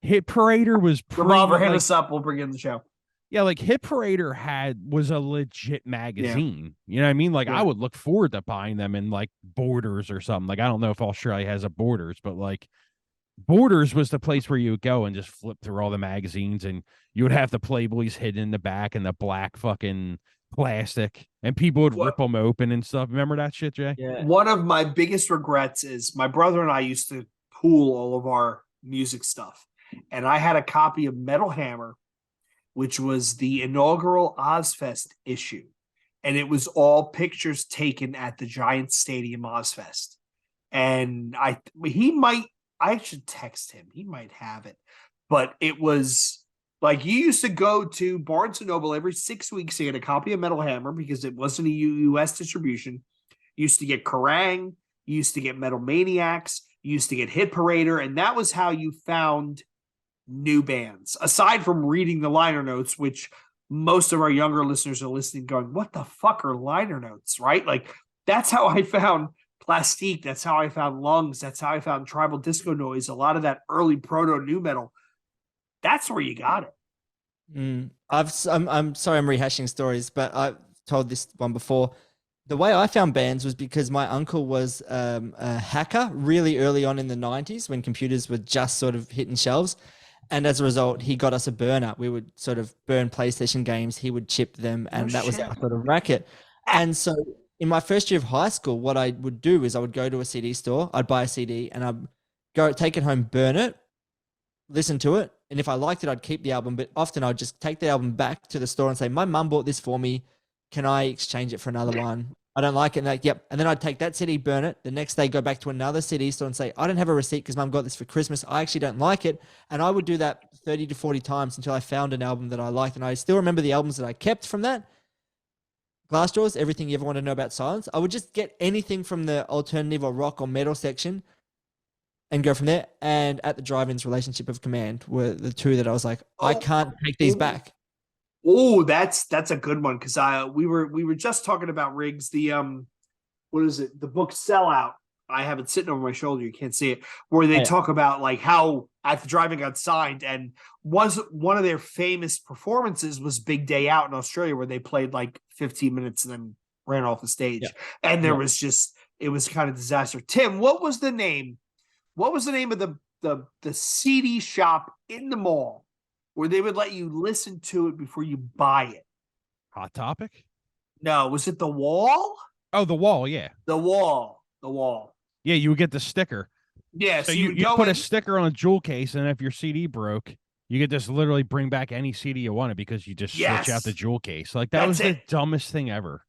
Hit Parader was Revolver, hit us up, we'll bring you in the show. Yeah, like Hit Parader was a legit magazine. Yeah. You know what I mean? Like, I would look forward to buying them in like Borders or something. Like, I don't know if Australia has a Borders, but like Borders was the place where you would go and just flip through all the magazines, and you would have the Playboys hidden in the back and the black fucking plastic, and people would rip them open and stuff. Remember that shit, Jay? Yeah. One of my biggest regrets is my brother and I used to pool all of our music stuff, and I had a copy of Metal Hammer, which was the inaugural Ozfest issue, and it was all pictures taken at the Giant Stadium Ozfest. And I should text him. He might have it, but it was like, you used to go to Barnes & Noble every 6 weeks to get a copy of Metal Hammer because it wasn't a U.S. distribution. You used to get Kerrang, you used to get Metal Maniacs, you used to get Hit Parader, and that was how you found new bands. Aside from reading the liner notes, which most of our younger listeners are listening going, what the fuck are liner notes, right? Like, that's how I found Plastique, that's how I found Lungs, that's how I found Tribal Disco Noise, a lot of that early proto nu metal. That's where you got it. I'm sorry I'm rehashing stories, but I've told this one before. The way I found bands was because my uncle was a hacker really early on in the 90s when computers were just sort of hitting shelves. And as a result, he got us a burner. We would sort of burn PlayStation games. He would chip them, and that was our sort of racket. And so in my first year of high school, what I would do is I would go to a CD store, I'd buy a CD, and I'd go take it home, burn it, listen to it. And if I liked it, I'd keep the album. But often I'd just take the album back to the store and say, my mum bought this for me. Can I exchange it for another one? I don't like it. And like, yep. And then I'd take that CD, burn it. The next day, go back to another CD store and say, I don't have a receipt because mum got this for Christmas. I actually don't like it. And I would do that 30 to 40 times until I found an album that I liked. And I still remember the albums that I kept from that. Glassjaw's, Everything You Ever Want to Know About Silence. I would just get anything from the alternative or rock or metal section and go from there. And At the Drive-In's Relationship of Command were the two that I was like, I can't take these back. Oh, that's a good one, because we were just talking about Riggs, the what is it? The book Sellout. I have it sitting over my shoulder. You can't see it. Where they talk about like how At the Drive-In got signed, and was one of their famous performances was Big Day Out in Australia, where they played like 15 minutes and then ran off the stage. Yeah. And there was just, it was kind of disaster. Tim, what was the name? What was the name of the CD shop in the mall where they would let you listen to it before you buy it? Hot Topic? No, was it The Wall? Oh, The Wall, yeah. The Wall. Yeah, you would get the sticker. Yeah, so you put a sticker on a jewel case, and if your CD broke, you could just literally bring back any CD you wanted because you just switch out the jewel case. Like that was the dumbest thing ever.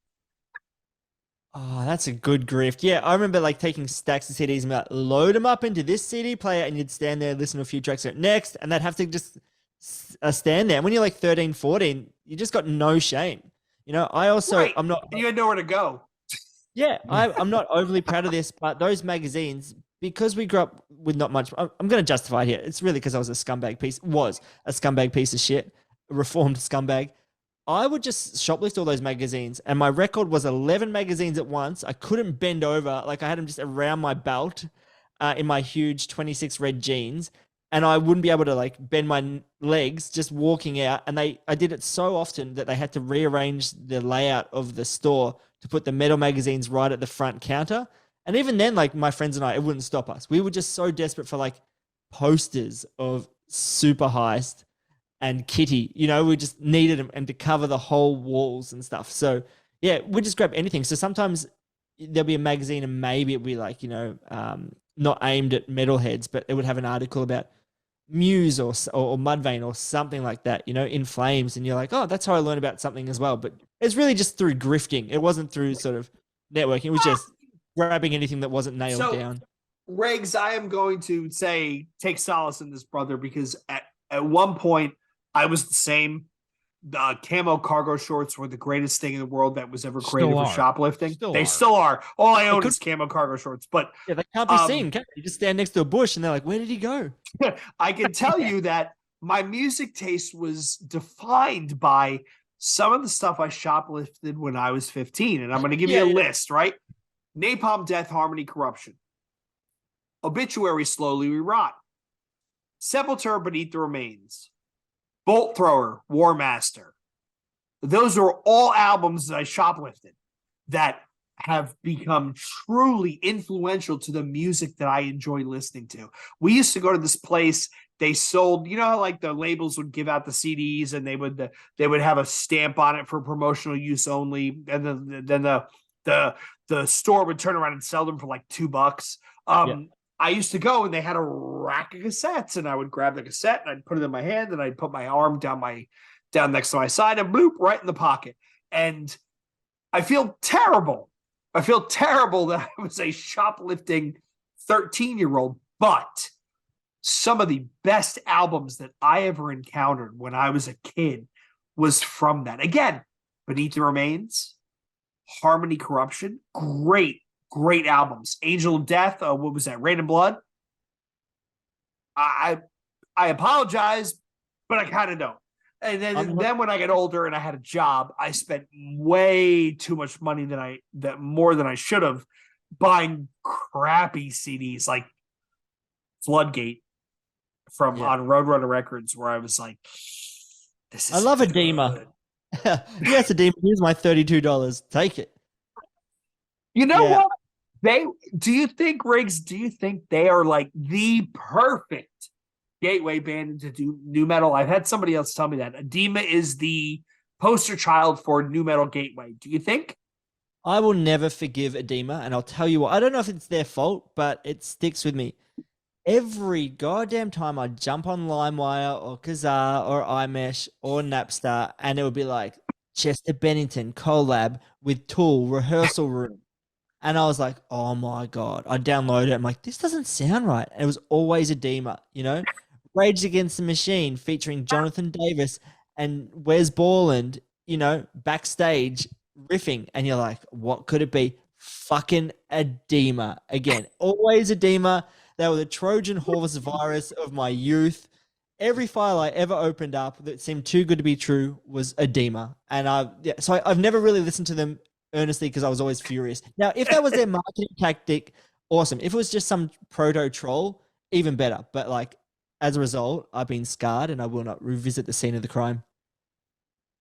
Oh, that's a good grift. Yeah, I remember like taking stacks of CDs and like, load them up into this CD player, and you'd stand there, listen to a few tracks, next, and they'd have to just stand there. And when you're like 13, 14, you just got no shame. You know, I also, I'm not. You had nowhere to go. Yeah, I'm not overly proud of this, but those magazines, because we grew up with not much, I'm going to justify it here. It's really because I was a scumbag piece of shit, a reformed scumbag. I would just shoplift all those magazines, and my record was 11 magazines at once. I couldn't bend over. Like I had them just around my belt in my huge 26 red jeans, and I wouldn't be able to like bend my legs just walking out. And I did it so often that they had to rearrange the layout of the store to put the metal magazines right at the front counter. And even then, like my friends and I, it wouldn't stop us. We were just so desperate for like posters of Super Heist and Kitty. You know, we just needed them and to cover the whole walls and stuff. So yeah, we just grab anything. So sometimes there'll be a magazine and maybe it'll be like, you know, not aimed at metalheads, but it would have an article about Muse or Mudvayne or something like that, you know, In Flames. And you're like, oh, that's how I learned about something as well. But it's really just through grifting. It wasn't through sort of networking. It was just grabbing anything that wasn't nailed down. Riggs, I am going to say take solace in this, brother, because at one point I was the same. Camo cargo shorts were the greatest thing in the world that was ever created for shoplifting. Still are. All I own is camo cargo shorts, but yeah, they can't be seen. You just stand next to a bush and they're like, where did he go? I can tell you that my music taste was defined by some of the stuff I shoplifted when I was 15. And I'm going to give you a list, right? Napalm, Death, Harmony, Corruption. Obituary, Slowly We Rot. Sepultura, Beneath the Remains. Bolt Thrower, War Master. Those are all albums that I shoplifted that have become truly influential to the music that I enjoy listening to. We used to go to this place. They sold, you know how like the labels would give out the CDs and they would have a stamp on it for promotional use only, and then the store would turn around and sell them for like $2. I used to go and they had a rack of cassettes, and I would grab the cassette and I'd put it in my hand and I'd put my arm down next to my side and bloop right in the pocket. And I feel terrible. I feel terrible that I was a shoplifting 13-year-old, but some of the best albums that I ever encountered when I was a kid was from that. Again, Beneath the Remains, Harmony, Corruption, great albums. Angel of Death, what was that? Rain and Blood. I apologize, but I kind of don't. And then when I get older and I had a job, I spent way too much money more than I should have buying crappy CDs like Floodgate on Roadrunner Records, where I was like, this is I love Edema. Yes, Edema. Here's my $32. Take it. You know what? Do you think, Riggs, they are like the perfect gateway band into nu metal? I've had somebody else tell me that Edema is the poster child for nu metal gateway. Do you think? I will never forgive Edema, and I'll tell you what. I don't know if it's their fault, but it sticks with me. every goddamn time I'd jump on LimeWire or Kazaa or iMesh or Napster, and it would be like Chester Bennington collab with Tool Rehearsal Room. And I was like, oh my God. I downloaded it. I'm like, this doesn't sound right. And it was always Edema, you know? Rage Against the Machine featuring Jonathan Davis and Wes Borland, you know, backstage riffing. And you're like, what could it be? Fucking Edema again. Always Edema. They were the Trojan horse virus of my youth. Every file I ever opened up that seemed too good to be true was Edema. And I've never really listened to them earnestly because I was always furious. Now, if that was their marketing tactic, awesome. If it was just some proto troll, even better. But like, as a result, I've been scarred and I will not revisit the scene of the crime.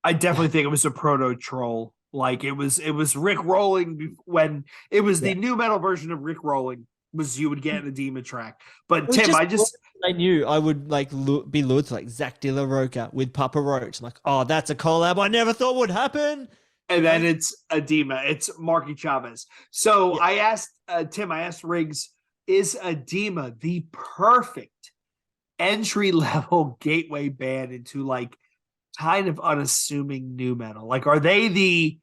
I definitely think it was a proto troll. Like it was Rick Rolling when it was the new metal version of Rick Rolling was you would get an Edema track. But Tim, I knew I would like be lured to like Zach De La Roca with Papa Roach. I'm like, oh, that's a collab I never thought would happen. And then it's Edema. It's Marky Chavez. So I asked Tim, I asked Riggs, is Edema the perfect entry-level gateway band into like kind of unassuming nu metal? Like, are they the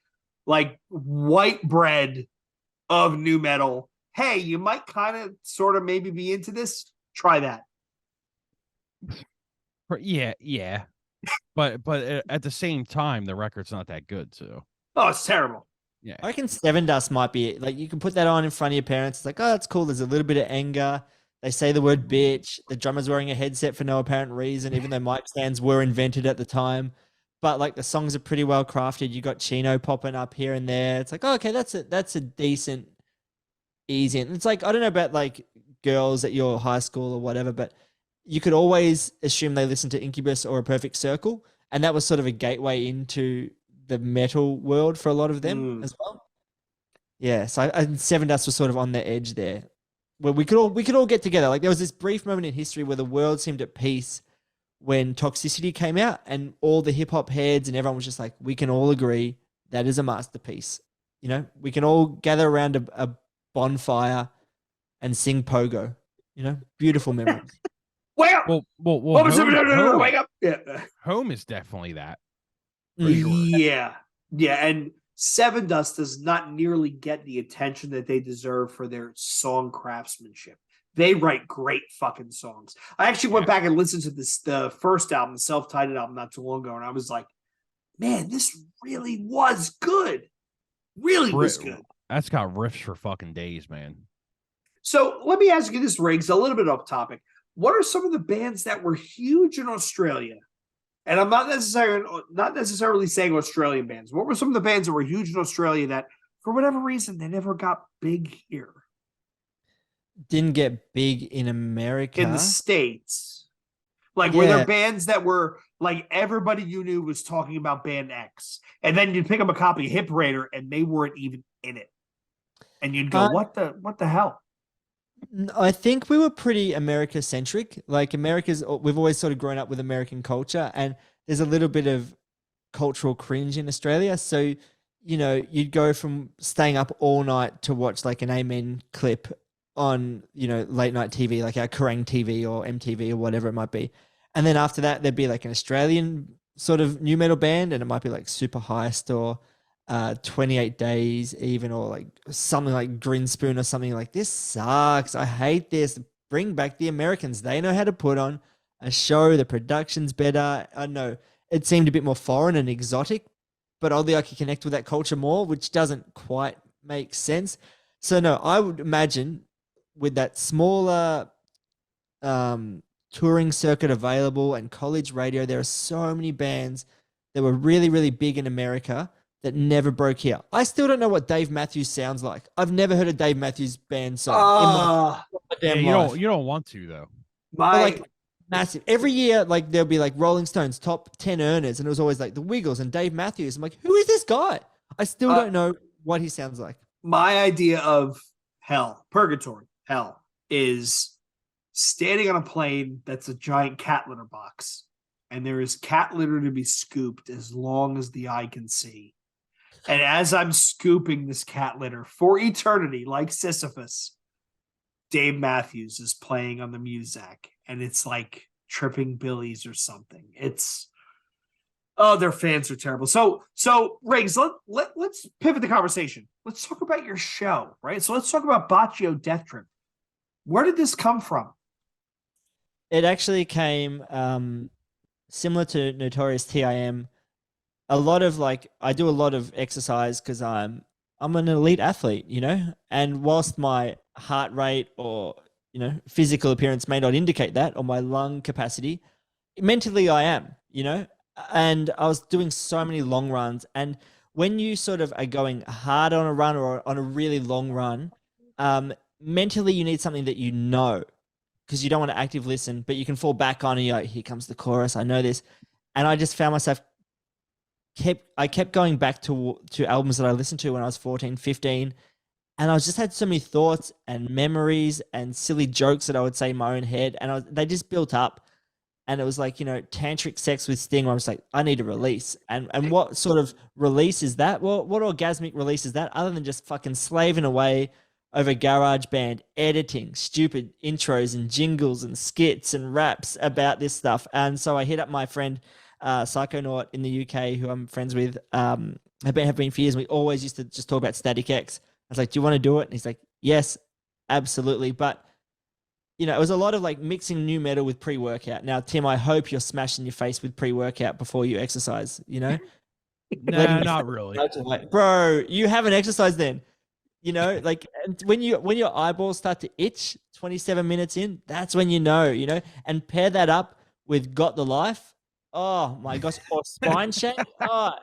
like white bread of nu metal? Hey, you might kind of sort of maybe be into this. Try that. Yeah. But at the same time, the record's not that good, so. Oh, it's terrible. Yeah. I reckon Seven Dust might be like you can put that on in front of your parents. It's like, oh, that's cool. There's a little bit of anger. They say the word bitch. The drummer's wearing a headset for no apparent reason, even though mic stands were invented at the time. But like the songs are pretty well crafted. You got Chino popping up here and there. It's like, oh, okay, that's a decent, easy. And it's like, I don't know about like girls at your high school or whatever, but you could always assume they listen to Incubus or A Perfect Circle. And that was sort of a gateway into the metal world for a lot of them as well. Yeah, so Seven Dust was sort of on the edge there, where we could all get together. Like there was this brief moment in history where the world seemed at peace when Toxicity came out, and all the hip hop heads and everyone was just like, we can all agree that is a masterpiece. You know, we can all gather around a bonfire and sing Pogo. You know, beautiful memories. Wake up! Well, wake up! Yeah, Home is definitely that. Sure. Yeah, and Seven Dust does not nearly get the attention that they deserve for their song craftsmanship. They write great fucking songs. I actually went back and listened to the first album, the self-titled album, not too long ago, and I was like, man, this really was good. Really was good. That's got riffs for fucking days, man. So let me ask you this, Riggs, a little bit off topic. What are some of the bands that were huge in Australia? And I'm not necessarily saying Australian bands. What were some of the bands that were huge in Australia that, for whatever reason, they never got big here? Didn't get big in America. In the States. Like, were there bands that were, like, everybody you knew was talking about band X? And then you'd pick up a copy of Hip Raider, and they weren't even in it. And you'd go, what the hell? I think we were pretty America-centric. Like, we've always sort of grown up with American culture, and there's a little bit of cultural cringe in Australia. So, you know, you'd go from staying up all night to watch, like, an Amen clip on, you know, late night TV, like our Kerrang TV or MTV or whatever it might be. And then after that, there'd be like an Australian sort of new metal band, and it might be like Super Heist or 28 Days even, or like something like Grinspoon or something like, this sucks. I hate this. Bring back the Americans. They know how to put on a show. The production's better. I know it seemed a bit more foreign and exotic, but oddly I could connect with that culture more, which doesn't quite make sense. So no, I would imagine with that smaller touring circuit available and college radio, there are so many bands that were really, really big in America that never broke here. I still don't know what Dave Matthews sounds like. I've never heard a Dave Matthews band song. You don't want to though. Like massive. Every year, like there'll be like Rolling Stones top 10 earners, and it was always like the Wiggles and Dave Matthews. I'm like, who is this guy? I still don't know what he sounds like. My idea of purgatory, hell, is standing on a plane that's a giant cat litter box, and there is cat litter to be scooped as long as the eye can see. And as I'm scooping this cat litter for eternity, like Sisyphus, Dave Matthews is playing on the Muzak, and it's like Tripping Billies or something. It's their fans are terrible. So Riggs, let's pivot the conversation. Let's talk about your show, right? So let's talk about Bacio Death Trip. Where did this come from? It actually came similar to Notorious TIM. A lot of I do a lot of exercise because I'm an elite athlete, and whilst my heart rate or physical appearance may not indicate that, or my lung capacity, mentally I am, and I was doing so many long runs. And when you sort of are going hard on a run or on a really long run, mentally you need something that because you don't want to active listen, but you can fall back on and you're like, here comes the chorus, I know this. And I just found myself I kept going back to albums that I listened to when I was 14, 15, and I just had so many thoughts and memories and silly jokes that I would say in my own head, and they just built up. And it was like, tantric sex with Sting, where I was like, I need a release. And what sort of release is that? Well, what orgasmic release is that, other than just fucking slaving away over GarageBand, editing stupid intros and jingles and skits and raps about this stuff? And so I hit up my friend Psychonaut in the UK, who I'm friends with, have been for years. And we always used to just talk about Static X. I was like, do you want to do it? And he's like, yes, absolutely. But it was a lot of mixing nu metal with pre-workout. Now, Tim, I hope you're smashing your face with pre-workout before you exercise, No, not really. Bro, you haven't exercised then. When your eyeballs start to itch 27 minutes in, that's when and pair that up with Got the Life. Oh my gosh, or Spine Shake. Oh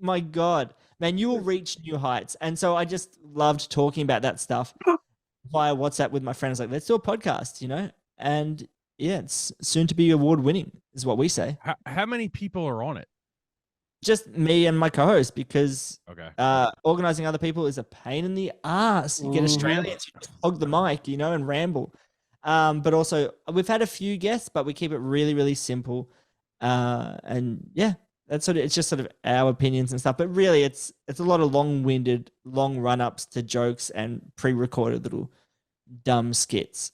my God, man, you will reach new heights. And so I just loved talking about that stuff via WhatsApp with my friends. Like, let's do a podcast, and yeah, it's soon to be award winning is what we say. How many people are on it? Just me and my co-host, because organizing other people is a pain in the ass. You get Australians who just hog the mic, and ramble. But also we've had a few guests, but we keep it really, really simple. And yeah, it's just sort of our opinions and stuff. But really, it's a lot of long-winded, long run-ups to jokes and pre-recorded little dumb skits.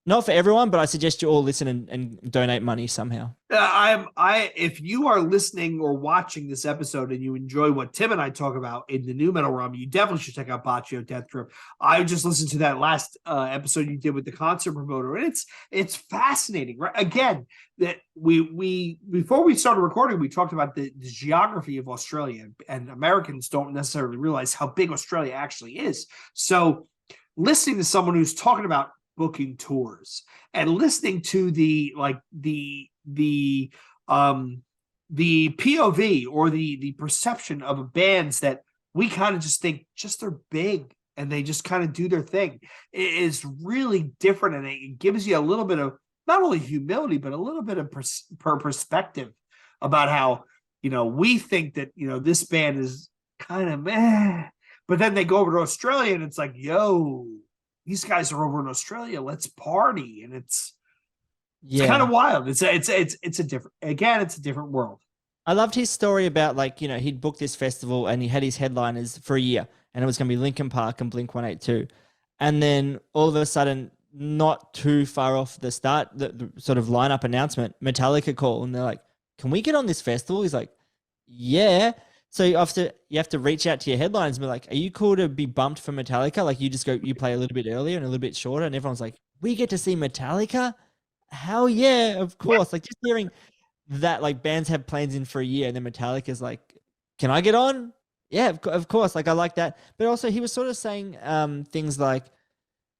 Not for everyone, but I suggest you all listen and donate money somehow. If you are listening or watching this episode and you enjoy what Tim and I talk about in the nu metal realm, you definitely should check out Bacio Death Trip. I just listened to that last episode you did with the concert promoter, and it's fascinating. Right? Again, that we before we started recording, we talked about the geography of Australia, and Americans don't necessarily realize how big Australia actually is. So listening to someone who's talking about booking tours and listening to the POV or the perception of bands that we kind of just think just they're big and they just kind of do their thing, it is really different, and it gives you a little bit of not only humility but a little bit of perspective about how we think that this band is kind of meh, but then they go over to Australia and it's like, yo, these guys are over in Australia, let's party. And it's kind of wild. It's a different world. I loved his story about he'd booked this festival and he had his headliners for a year, and it was going to be Linkin Park and Blink-182. And then all of a sudden, not too far off the start, the sort of lineup announcement, Metallica call, and they're like, can we get on this festival? He's like, yeah. So you have to reach out to your headliners and be like, are you cool to be bumped for Metallica? Like, you just you play a little bit earlier and a little bit shorter, and everyone's like, we get to see Metallica? Hell yeah, of course. Like, just hearing that, bands have plans in for a year, and then Metallica's like, can I get on? Yeah, of course. Like, I like that. But also, he was sort of saying things like,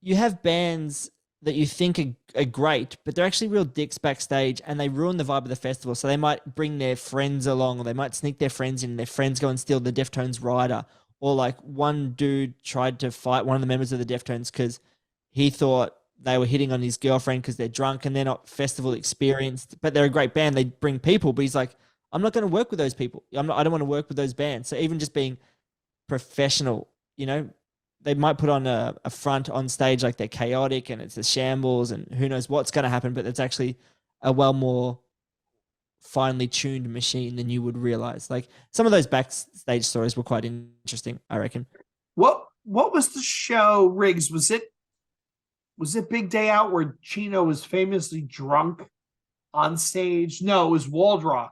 you have bands that you think are great, but they're actually real dicks backstage, and they ruin the vibe of the festival. So they might bring their friends along, or they might sneak their friends in, and their friends go and steal the Deftones rider. Or one dude tried to fight one of the members of the Deftones because he thought they were hitting on his girlfriend because they're drunk and they're not festival experienced, but they're a great band. They bring people, but he's like, I'm not going to work with those people. I don't want to work with those bands. So even just being professional, they might put on a front on stage like they're chaotic and it's a shambles and who knows what's going to happen, but it's actually a well more finely tuned machine than you would realize. Like, some of those backstage stories were quite interesting, I reckon. What was the show, Riggs? Was it was it Big Day Out where Chino was famously drunk on stage? No, it was Waldrock.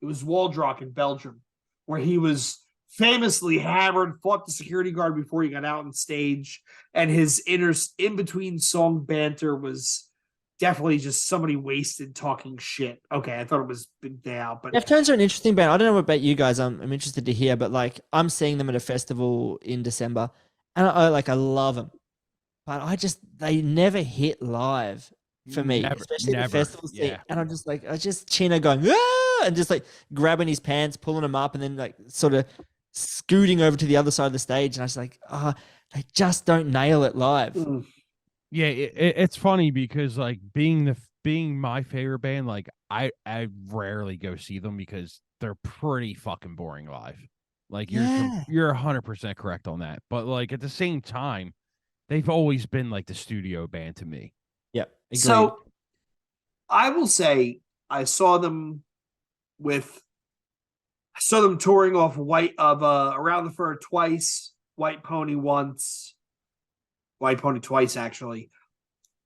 It was Waldrock in Belgium, where he was famously hammered, fought the security guard before he got out on stage, and his in between song banter was definitely just somebody wasted talking shit. Okay, I thought it was Big Day Out, but Deftones are an interesting band. I don't know about you guys. I'm interested to hear, but like I'm seeing them at a festival in December, and I love them, but they never hit live for me, especially the festival scene. Yeah. And I'm just like, Chino going and just like grabbing his pants, pulling him up, and then like sort of scooting over to the other side of the stage, and I was like, they just don't nail it live. Yeah, it's funny because like being my favorite band, like I rarely go see them because they're pretty fucking boring live. Like you're 100% correct on that. But like at the same time, they've always been like the studio band to me. Yep. Agreed. So I will say I saw them touring off Around the Fur twice, White Pony once, White Pony twice actually.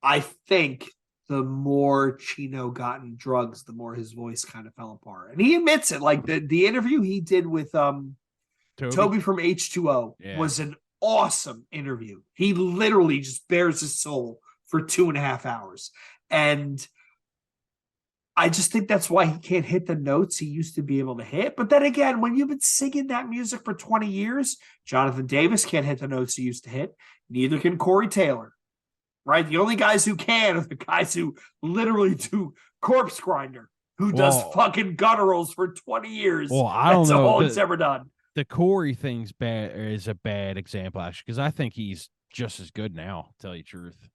I think the more Chino got in drugs, the more his voice kind of fell apart. And he admits it. Like the interview he did with Toby from H2O was an awesome interview. He literally just bears his soul for 2.5 hours. And I just think that's why he can't hit the notes he used to be able to hit. But then again, when you've been singing that music for 20 years, Jonathan Davis can't hit the notes he used to hit. Neither can Corey Taylor, right? The only guys who can are the guys who literally do Corpse Grinder, who does fucking gutturals for 20 years. Well, I don't know. That's all it's ever done. The Corey thing's is a bad example, actually, because I think he's just as good now, to tell you the truth.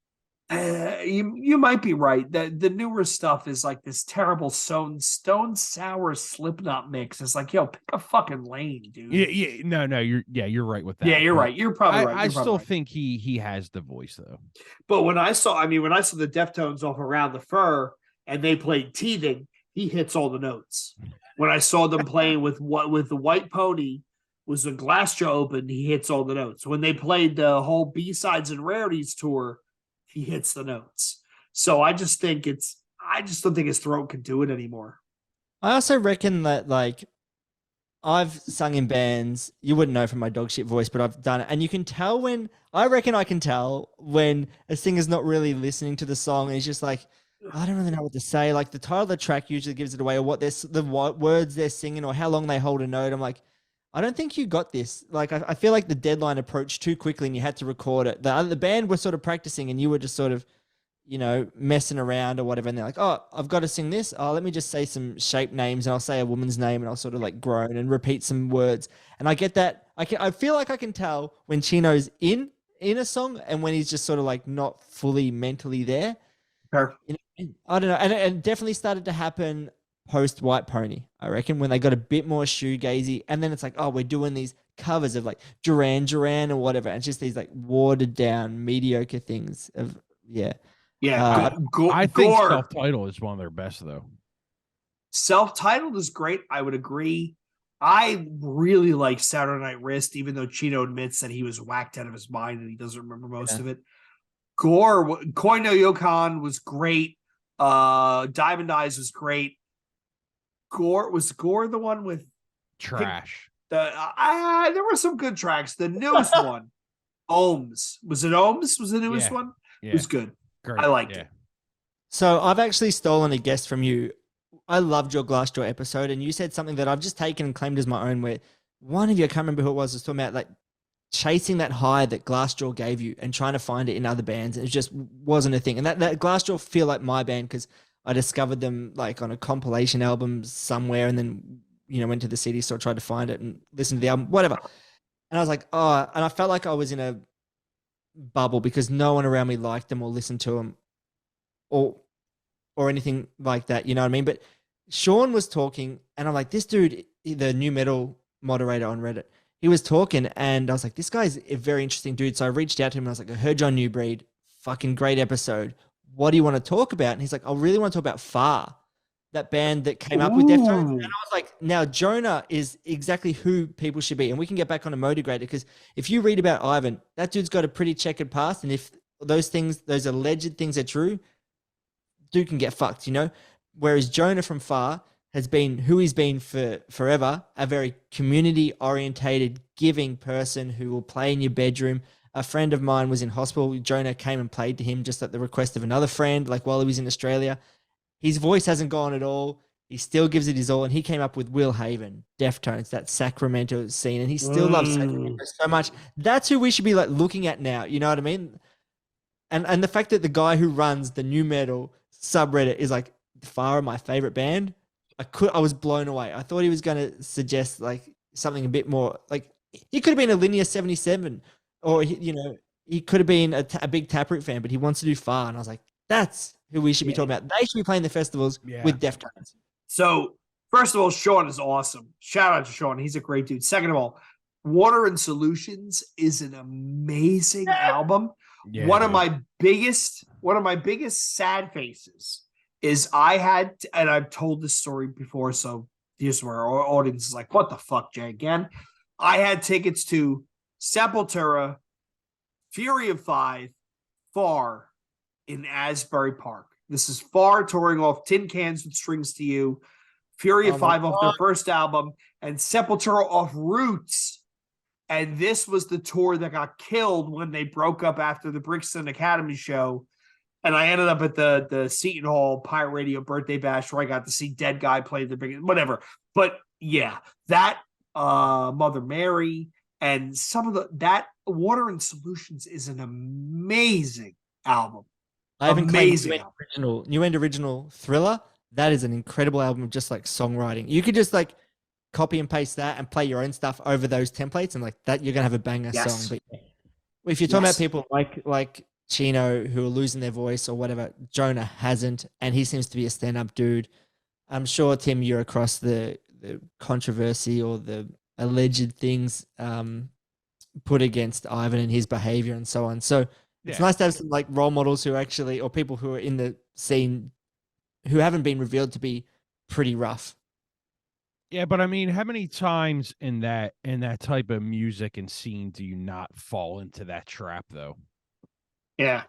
You might be right. The newer stuff is like this terrible Stone Sour Slipknot mix. It's like, yo, pick a fucking lane, dude. You're right with that. Yeah, you're right. You're probably right. I still think he has the voice though. But when I saw the Deftones off Around the Fur and they played Teething, he hits all the notes. When I saw them playing with the White Pony was a Glassjaw open, he hits all the notes. When they played the whole B-sides and rarities tour, he hits the notes. So I just don't think his throat can do it anymore. I also reckon that like I've sung in bands, you wouldn't know from my dog shit voice, but I've done it. And you can tell I can tell when a singer's not really listening to the song and he's just like, I don't really know what to say. Like the title of the track usually gives it away, or the words they're singing, or how long they hold a note. I'm like, I don't think you got this. Like, I feel like the deadline approached too quickly and you had to record it. The band was sort of practicing and you were just sort of, messing around or whatever. And they're like, oh, I've got to sing this. Oh, let me just say some shape names and I'll say a woman's name and I'll sort of like groan and repeat some words. And I get that. I feel like I can tell when Chino's in a song and when he's just sort of like not fully mentally there. Sure. I don't know. And it definitely started to happen post White Pony, I reckon, when they got a bit more shoegazy, and then it's like, oh, we're doing these covers of like Duran Duran or whatever, and it's just these like watered down, mediocre things of I think Self-Titled is one of their best though. Self-Titled is great. I would agree. I really like Saturday Night Wrist, even though Chino admits that he was whacked out of his mind and he doesn't remember most of it. Koi no Yokan was great. Diamond Eyes was great. Gore the one with trash. There were some good tracks. The newest one, Ohms. Was it Ohms? Was the newest one? Yeah. It was good. Great. I liked it. So I've actually stolen a guest from you. I loved your Glassjaw episode, and you said something that I've just taken and claimed as my own. Where one of you, I can't remember who it was talking about like chasing that high that Glassjaw gave you and trying to find it in other bands. It just wasn't a thing, and that Glassjaw feel like my band because I discovered them like on a compilation album somewhere and then, went to the CD store, tried to find it and listened to the album, whatever. And I was like, oh, and I felt like I was in a bubble because no one around me liked them or listened to them or anything like that. You know what I mean? But Sean was talking and I'm like, this dude, the nu metal moderator on Reddit, he was talking and I was like, this guy's a very interesting dude. So I reached out to him and I was like, I heard you on New Breed. Fucking great episode. What do you want to talk about? And he's like, I really want to talk about Far, that band that came up with Deftones. And I was like, now Jonah is exactly who people should be. And we can get back on a Motograter because if you read about Ivan, that dude's got a pretty checkered past. And if those things, those alleged things are true, dude can get fucked, you know? Whereas Jonah from Far has been who he's been for forever, a very community orientated, giving person who will play in your bedroom. A friend of mine was in hospital. Jonah came and played to him just at the request of another friend, like while he was in Australia. His voice hasn't gone at all. He still gives it his all. And he came up with Will Haven, Deftones, that Sacramento scene. And he still loves Sacramento so much. That's who we should be like looking at now. You know what I mean? And the fact that the guy who runs the nu metal subreddit is like far my favorite band. I was blown away. I thought he was going to suggest like something a bit more like he could have been a Linear 77 or, you know, he could have been a big Taproot fan, but he wants to do Far. And I was like, that's who we should be talking about. They should be playing the festivals with Deftones. So, first of all, Sean is awesome. Shout out to Sean. He's a great dude. Second of all, Water and Solutions is an amazing album. Yeah, one of my biggest sad faces is I had, and I've told this story before, so here's where our audience is like, what the fuck, Jay, again? I had tickets to Sepultura, Fury of Five, Far in Asbury Park. This is Far touring off Tin Cans with Strings to You, Fury of Five off their first album, and Sepultura off Roots. And this was the tour that got killed when they broke up after the Brixton Academy show. And I ended up at the Seton Hall Pirate Radio birthday bash where I got to see Dead Guy play the biggest, whatever. But yeah, that Mother Mary and some of that Water and Solutions is an amazing album. I haven't claimed New End Original Thriller. That is an incredible album of just like songwriting. You could just like copy and paste that and play your own stuff over those templates and like that you're gonna have a banger song. But if you're talking about people like Chino who are losing their voice or whatever, Jonah hasn't, and he seems to be a stand-up dude. I'm sure, Tim, you're across the controversy or the alleged things put against Ivan and his behavior and so on. So it's nice to have some like role models who actually, or people who are in the scene who haven't been revealed to be pretty rough. Yeah, but I mean, how many times in that type of music and scene do you not fall into that trap though? Yeah.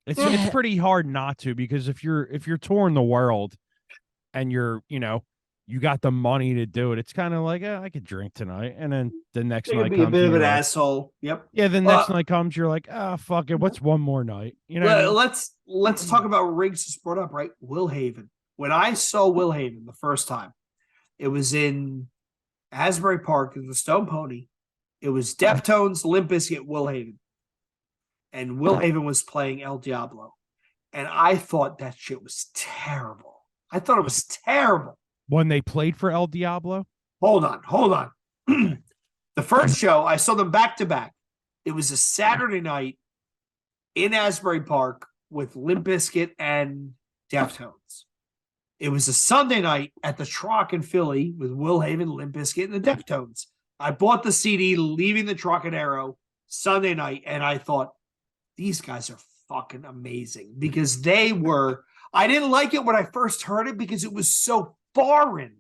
It's pretty hard not to, because if you're touring the world and you're, you know, you got the money to do it, it's kind of like, I could drink tonight, and then the next night be comes, a bit of an asshole. Yep. Yeah, the next night comes, you're like, fuck it, what's one more night? You know. Let's talk about Riggs just brought up, right? Will Haven. When I saw Will Haven the first time, it was in Asbury Park in the Stone Pony. It was Deftones, Limp Bizkit, Will Haven. And Will Haven was playing El Diablo. And I thought that shit was terrible. I thought it was terrible. When they played for El Diablo? Hold on. The first show, I saw them back to back. It was a Saturday night in Asbury Park with Limp Bizkit and Deftones. It was a Sunday night at the Troc in Philly with Will Haven, Limp Bizkit, and the Deftones. I bought the CD leaving the Trocadero Sunday night, and I thought, these guys are fucking amazing, because I didn't like it when I first heard it because it was so foreign.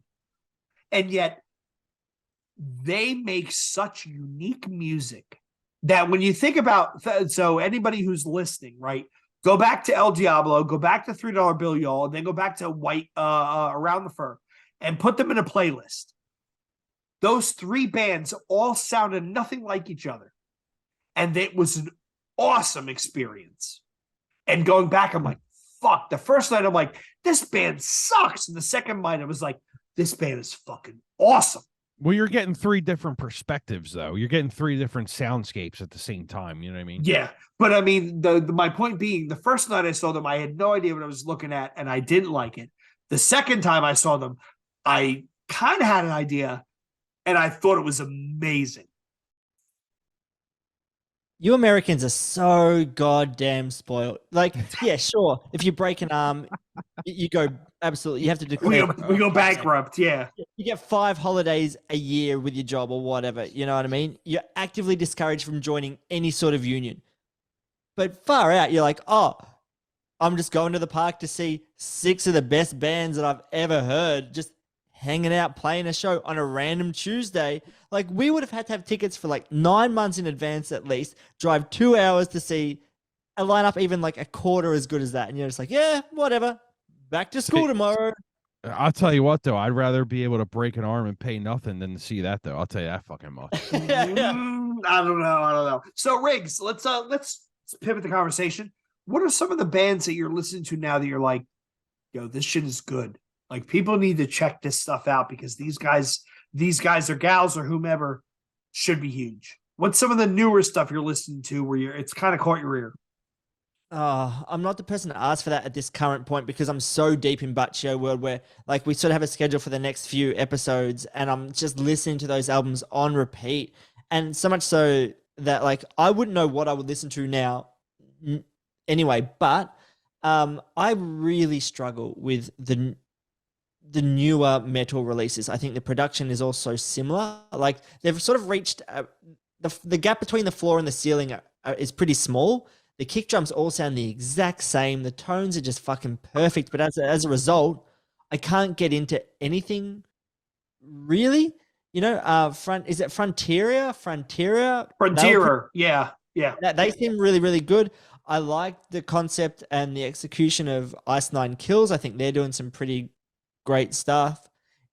And yet they make such unique music that when you think about, so anybody who's listening, right, go back to El Diablo, go back to $3 Bill Y'all, and then go back to White Around the Fur and put them in a playlist. Those three bands all sounded nothing like each other. And it was an awesome experience. And going back, I'm like, fuck. The first night, I'm like, this band sucks. And the second night, I was like, this band is fucking awesome. Well, you're getting three different perspectives, though. You're getting three different soundscapes at the same time. You know what I mean? Yeah. But I mean, my point being, the first night I saw them, I had no idea what I was looking at, and I didn't like it. The second time I saw them, I kind of had an idea, and I thought it was amazing. You Americans are so goddamn spoiled. Like, yeah, sure. If you break an arm, you go absolutely. You have to declare. We go bankrupt. Yeah. You get 5 holidays a year with your job or whatever. You know what I mean? You're actively discouraged from joining any sort of union. But far out, you're like, oh, I'm just going to the park to see 6 of the best bands that I've ever heard, just hanging out, playing a show on a random Tuesday. Like, we would have had to have tickets for like 9 months in advance at least, drive 2 hours to see a lineup even like a quarter as good as that, and you're just like, yeah, whatever. Back to school tomorrow. I'll tell you what, though, I'd rather be able to break an arm and pay nothing than to see that, though. I'll tell you that fucking much. I don't know. So Riggs, let's pivot the conversation. What are some of the bands that you're listening to now that you're like, yo, this shit is good? Like, people need to check this stuff out because these guys or gals or whomever should be huge. What's some of the newer stuff you're listening to where it's kind of caught your ear? I'm not the person to ask for that at this current point because I'm so deep in Bacio world where like we sort of have a schedule for the next few episodes and I'm just listening to those albums on repeat. And so much so that like I wouldn't know what I would listen to now anyway, but I really struggle with the newer metal releases. I think the production is also similar. Like they've sort of reached the gap between the floor and the ceiling is pretty small. The kick drums all sound the exact same. The tones are just fucking perfect. But as a result, I can't get into anything really. You know, is it Frontierer? Yeah. They seem really, really good. I like the concept and the execution of Ice Nine Kills. I think they're doing some pretty great stuff.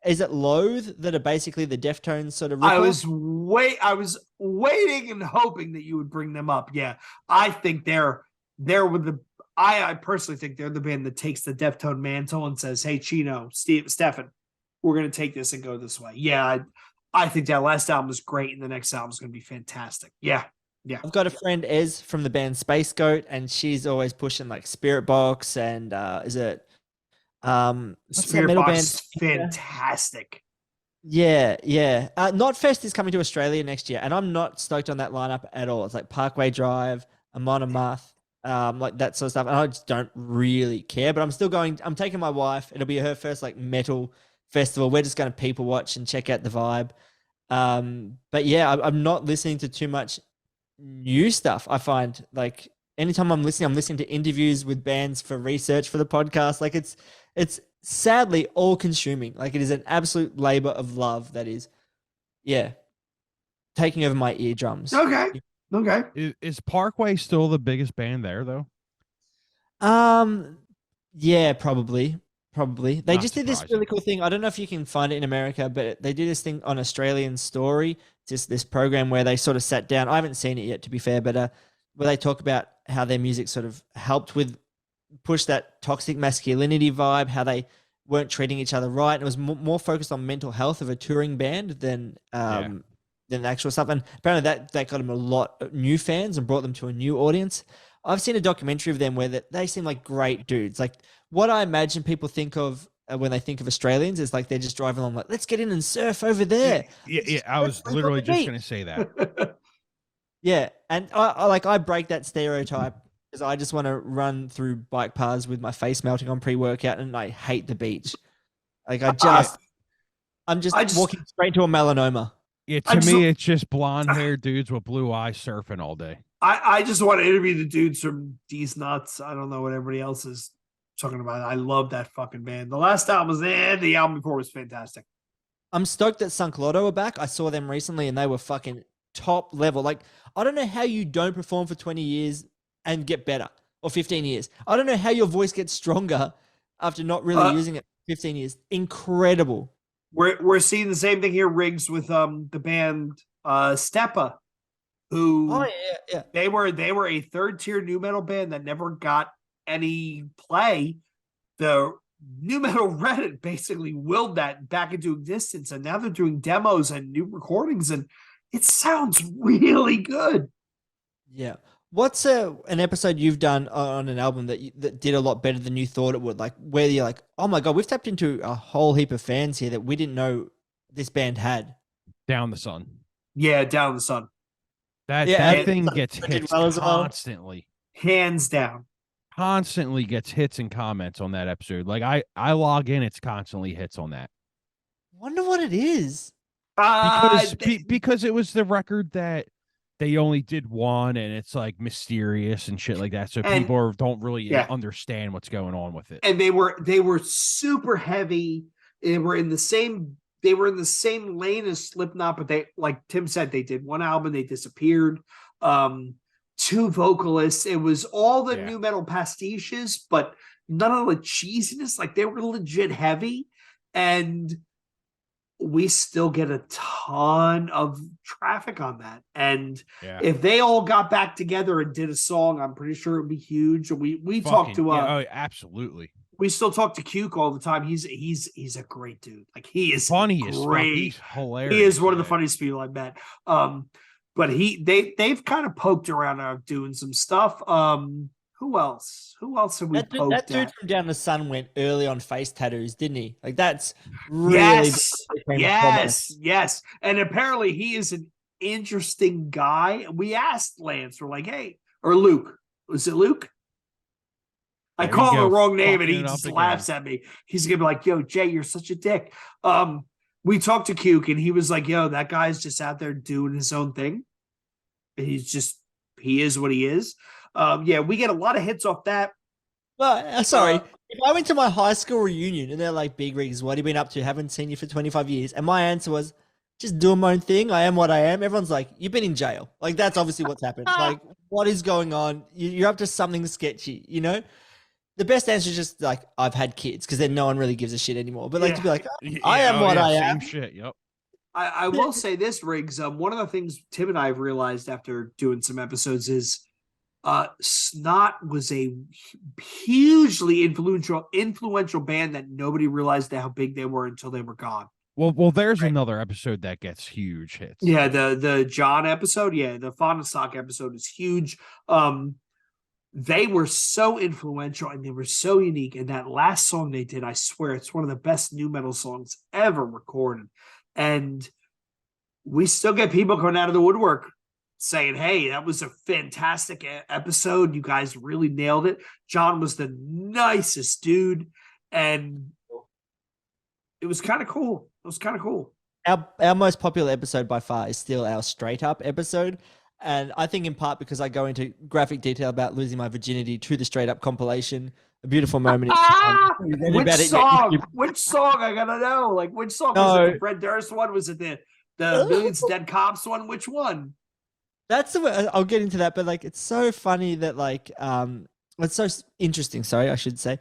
Is it Loathe that are basically the Deftones sort of rip-off? I was waiting and hoping that you would bring them up. Yeah. I think they're with I personally think they're the band that takes the Deftone mantle and says, hey, Chino, Stefan, we're going to take this and go this way. Yeah. I think that last album is great and the next album is going to be fantastic. Yeah. Yeah. I've got a friend, Ez, from the band Space Goat, and she's always pushing like Spirit Box and is it Spirit Box is fantastic. Yeah. Notfest is coming to Australia next year, and I'm not stoked on that lineup at all. It's like Parkway Drive, Amon Amarth, like that sort of stuff. And I just don't really care, but I'm still going. I'm taking my wife. It'll be her first like metal festival. We're just going to people watch and check out the vibe. But yeah, I'm not listening to too much new stuff. I find like anytime I'm listening to interviews with bands for research for the podcast. Like it's sadly all consuming. Like it is an absolute labor of love that is, taking over my eardrums. Okay. Is Parkway still the biggest band there, though? Yeah, probably. They Not just did this really cool thing. I don't know if you can find it in America, but they did this thing on Australian Story. Just this program where they sort of sat down. I haven't seen it yet, to be fair, but where they talk about how their music sort of helped with push that toxic masculinity vibe, how they weren't treating each other right. It was more focused on mental health of a touring band than the actual stuff. And apparently that got them a lot of new fans and brought them to a new audience. I've seen a documentary of them where they seem like great dudes. Like what I imagine people think of when they think of Australians is like they're just driving along like, let's get in and surf over there. Yeah. I was literally just going to say that. Yeah. And I break that stereotype because I just want to run through bike paths with my face melting on pre-workout and I hate the beach. Like I'm just walking straight to a melanoma. Yeah, to me, it's just blonde-haired dudes with blue eyes surfing all day. I just want to interview the dudes from D's Nuts. I don't know what everybody else is talking about. I love that fucking band. The last album was the album before was fantastic. I'm stoked that Sunk Lotto are back. I saw them recently and they were fucking top level. Like, I don't know how you don't perform for 20 years and get better, or 15 years. I don't know how your voice gets stronger after not really using it for 15 years. Incredible. We're seeing the same thing here, Riggs, with the band Stepa, who they were a third tier nu metal band that never got any play. The nu metal Reddit basically willed that back into existence, and now they're doing demos and new recordings, and it sounds really good. Yeah. What's an episode you've done on an album that did a lot better than you thought it would? Like where you're like, oh my God, we've tapped into a whole heap of fans here that we didn't know this band had. Down the Sun. Yeah, Down the Sun. That thing gets hits constantly. Hands down. Constantly gets hits and comments on that episode. Like I log in, it's constantly hits on that. Wonder what it is. Because it was the record that they only did one, and it's like mysterious and shit like that. So people don't really understand what's going on with it. And they were super heavy. They were in the same lane as Slipknot, but they, like Tim said, they did one album, they disappeared. two vocalists. It was all the nu metal pastiches, but none of the cheesiness. Like they were legit heavy, and we still get a ton of traffic on that. And if they all got back together and did a song, I'm pretty sure it would be huge. We talked to absolutely. We still talk to Cuke all the time. He's a great dude. Like he is funny as fuck. He's hilarious. He is one of the funniest people I met. But they've kind of poked around of doing some stuff. Who else? Who else have we poked that dude at? from Down the Sun went early on face tattoos, didn't he? Like that's really yes. And apparently he is an interesting guy. We asked Lance, we're like, hey, or Luke. Was it Luke? I call him the wrong name and he just laughs at me. He's gonna be like, yo, Jay, you're such a dick. We talked to Cuke and he was like, yo, that guy's just out there doing his own thing. He is what he is. We get a lot of hits off that. Well, sorry. If I went to my high school reunion and they're like, Big Rigs, what have you been up to? Haven't seen you for 25 years. And my answer was, just doing my own thing. I am what I am. Everyone's like, you've been in jail. Like, that's obviously what's happened. Like, what is going on? You're up to something sketchy, you know? The best answer is just like, I've had kids, because then no one really gives a shit anymore. But like to be like, I am what I am. Same shit, yep. I will say this, Riggs. One of the things Tim and I have realized after doing some episodes is Snot was a hugely influential band that nobody realized how big they were until they were gone. Well, there's another episode that gets huge hits. Yeah, the John episode. Yeah, the Fonnestock episode is huge. They were so influential and they were so unique. And that last song they did, I swear, it's one of the best nu metal songs ever recorded. And we still get people coming out of the woodwork saying, hey, that was a fantastic episode. You guys really nailed it. John was the nicest dude. And it was kind of cool. Our most popular episode by far is still our Straight Up episode. And I think in part because I go into graphic detail about losing my virginity to the Straight Up compilation. A beautiful moment. Which song? I gotta know. Like, which song was it? The Fred Durst one? Was it the Millions of Dead Cops one? Which one? That's the way. I'll get into that. But like, it's so funny that like, it's so interesting. Sorry, I should say.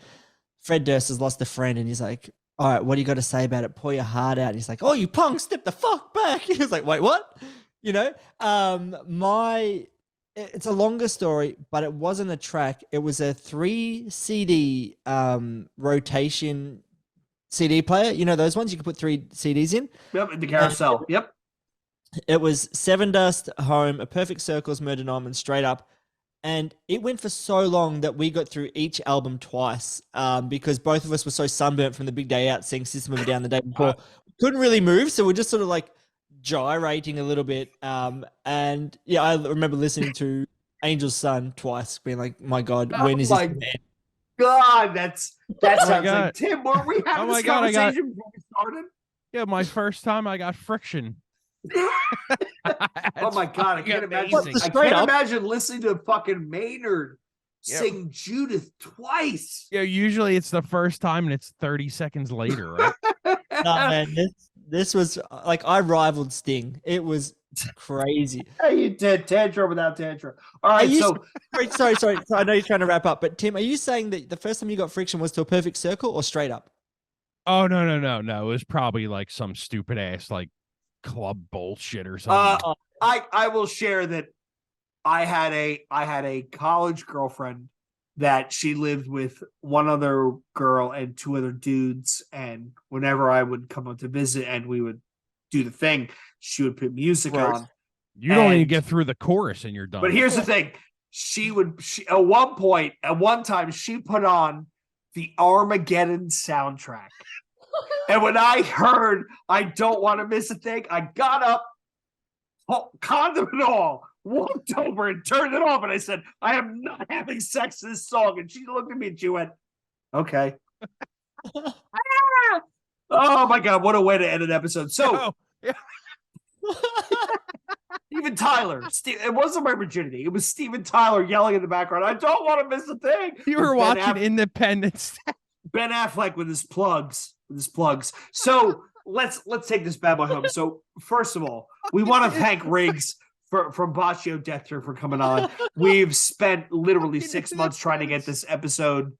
Fred Durst has lost a friend, and he's like, all right, what do you got to say about it? Pour your heart out. And he's like, oh, you punk, step the fuck back. He was like, wait, what? You know, it's a longer story, but it wasn't a track. It was a 3 CD rotation CD player. You know those ones you can put 3 CDs in? Yep, in the carousel. Yep. It was Seven Dust, Home, A Perfect Circles, Murder Nom, and Straight Up. And it went for so long that we got through each album twice because both of us were so sunburnt from the big day out seeing System of a Down the day before. We couldn't really move, so we're just sort of like gyrating a little bit. And yeah, I remember listening to Angel's Son twice, being like, my God, when is this going to end? God, that sounds like Tim. Were we having this conversation before we started? Yeah, my first time I got friction. Oh my God, I can't imagine. I can't imagine listening to fucking Maynard sing Judith twice. Yeah, usually it's the first time and it's 30 seconds later, right? No, man, this was like I rivaled Sting. It was crazy. Hey, you did tantrum without tantrum. All right, sorry. So I know you're trying to wrap up, but Tim, are you saying that the first time you got friction was to A Perfect Circle or Straight Up? Oh no. It was probably like some stupid ass like club bullshit or something. I will share that I had a college girlfriend that she lived with one other girl and 2 other dudes, and whenever I would come up to visit and we would do the thing, she would put music on. You don't even get through the chorus and you're done. But here's the thing. She at one time she put on the Armageddon soundtrack. And when I heard I Don't Want to Miss a Thing, I got up, condom and all, walked over and turned it off. And I said, I am not having sex to this song. And she looked at me and she went, okay. Oh my God, what a way to end an episode. So Steven Tyler, it wasn't my virginity. It was Steven Tyler yelling in the background, I don't want to miss a thing. You were watching Independence. Ben Affleck with his plugs. So let's take this bad boy home. So first of all, we want to thank Riggs from Bacio Death Trip for coming on. We've spent literally 6 months trying to get this episode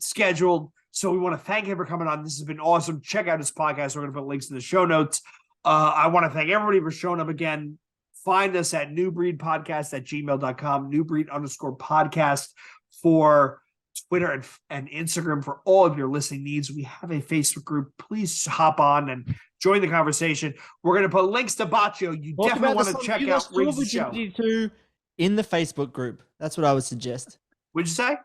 scheduled. So we want to thank him for coming on. This has been awesome. Check out his podcast. We're going to put links in the show notes. I want to thank everybody for showing up again. Find us at newbreedpodcast@gmail.com, newbreed_podcast for Twitter and Instagram for all of your listening needs. We have a Facebook group. Please hop on and join the conversation. We're going to put links to Bacio. You definitely want to check out Riggs' show. In the Facebook group. That's what I would suggest. What'd you say?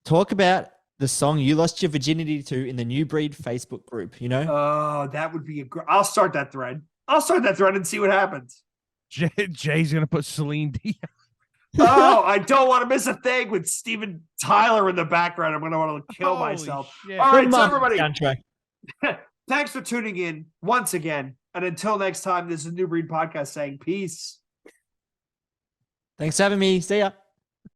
Talk about the song you lost your virginity to in the New Breed Facebook group, you know? Oh, that would be a great. I'll start that thread. And see what happens. Jay's going to put Celine Dion. Oh, I don't want to miss a thing with Steven Tyler in the background. I'm going to want to kill myself. Shit. All right, so everybody, thanks for tuning in once again. And until next time, this is New Breed Podcast saying peace. Thanks for having me. See ya.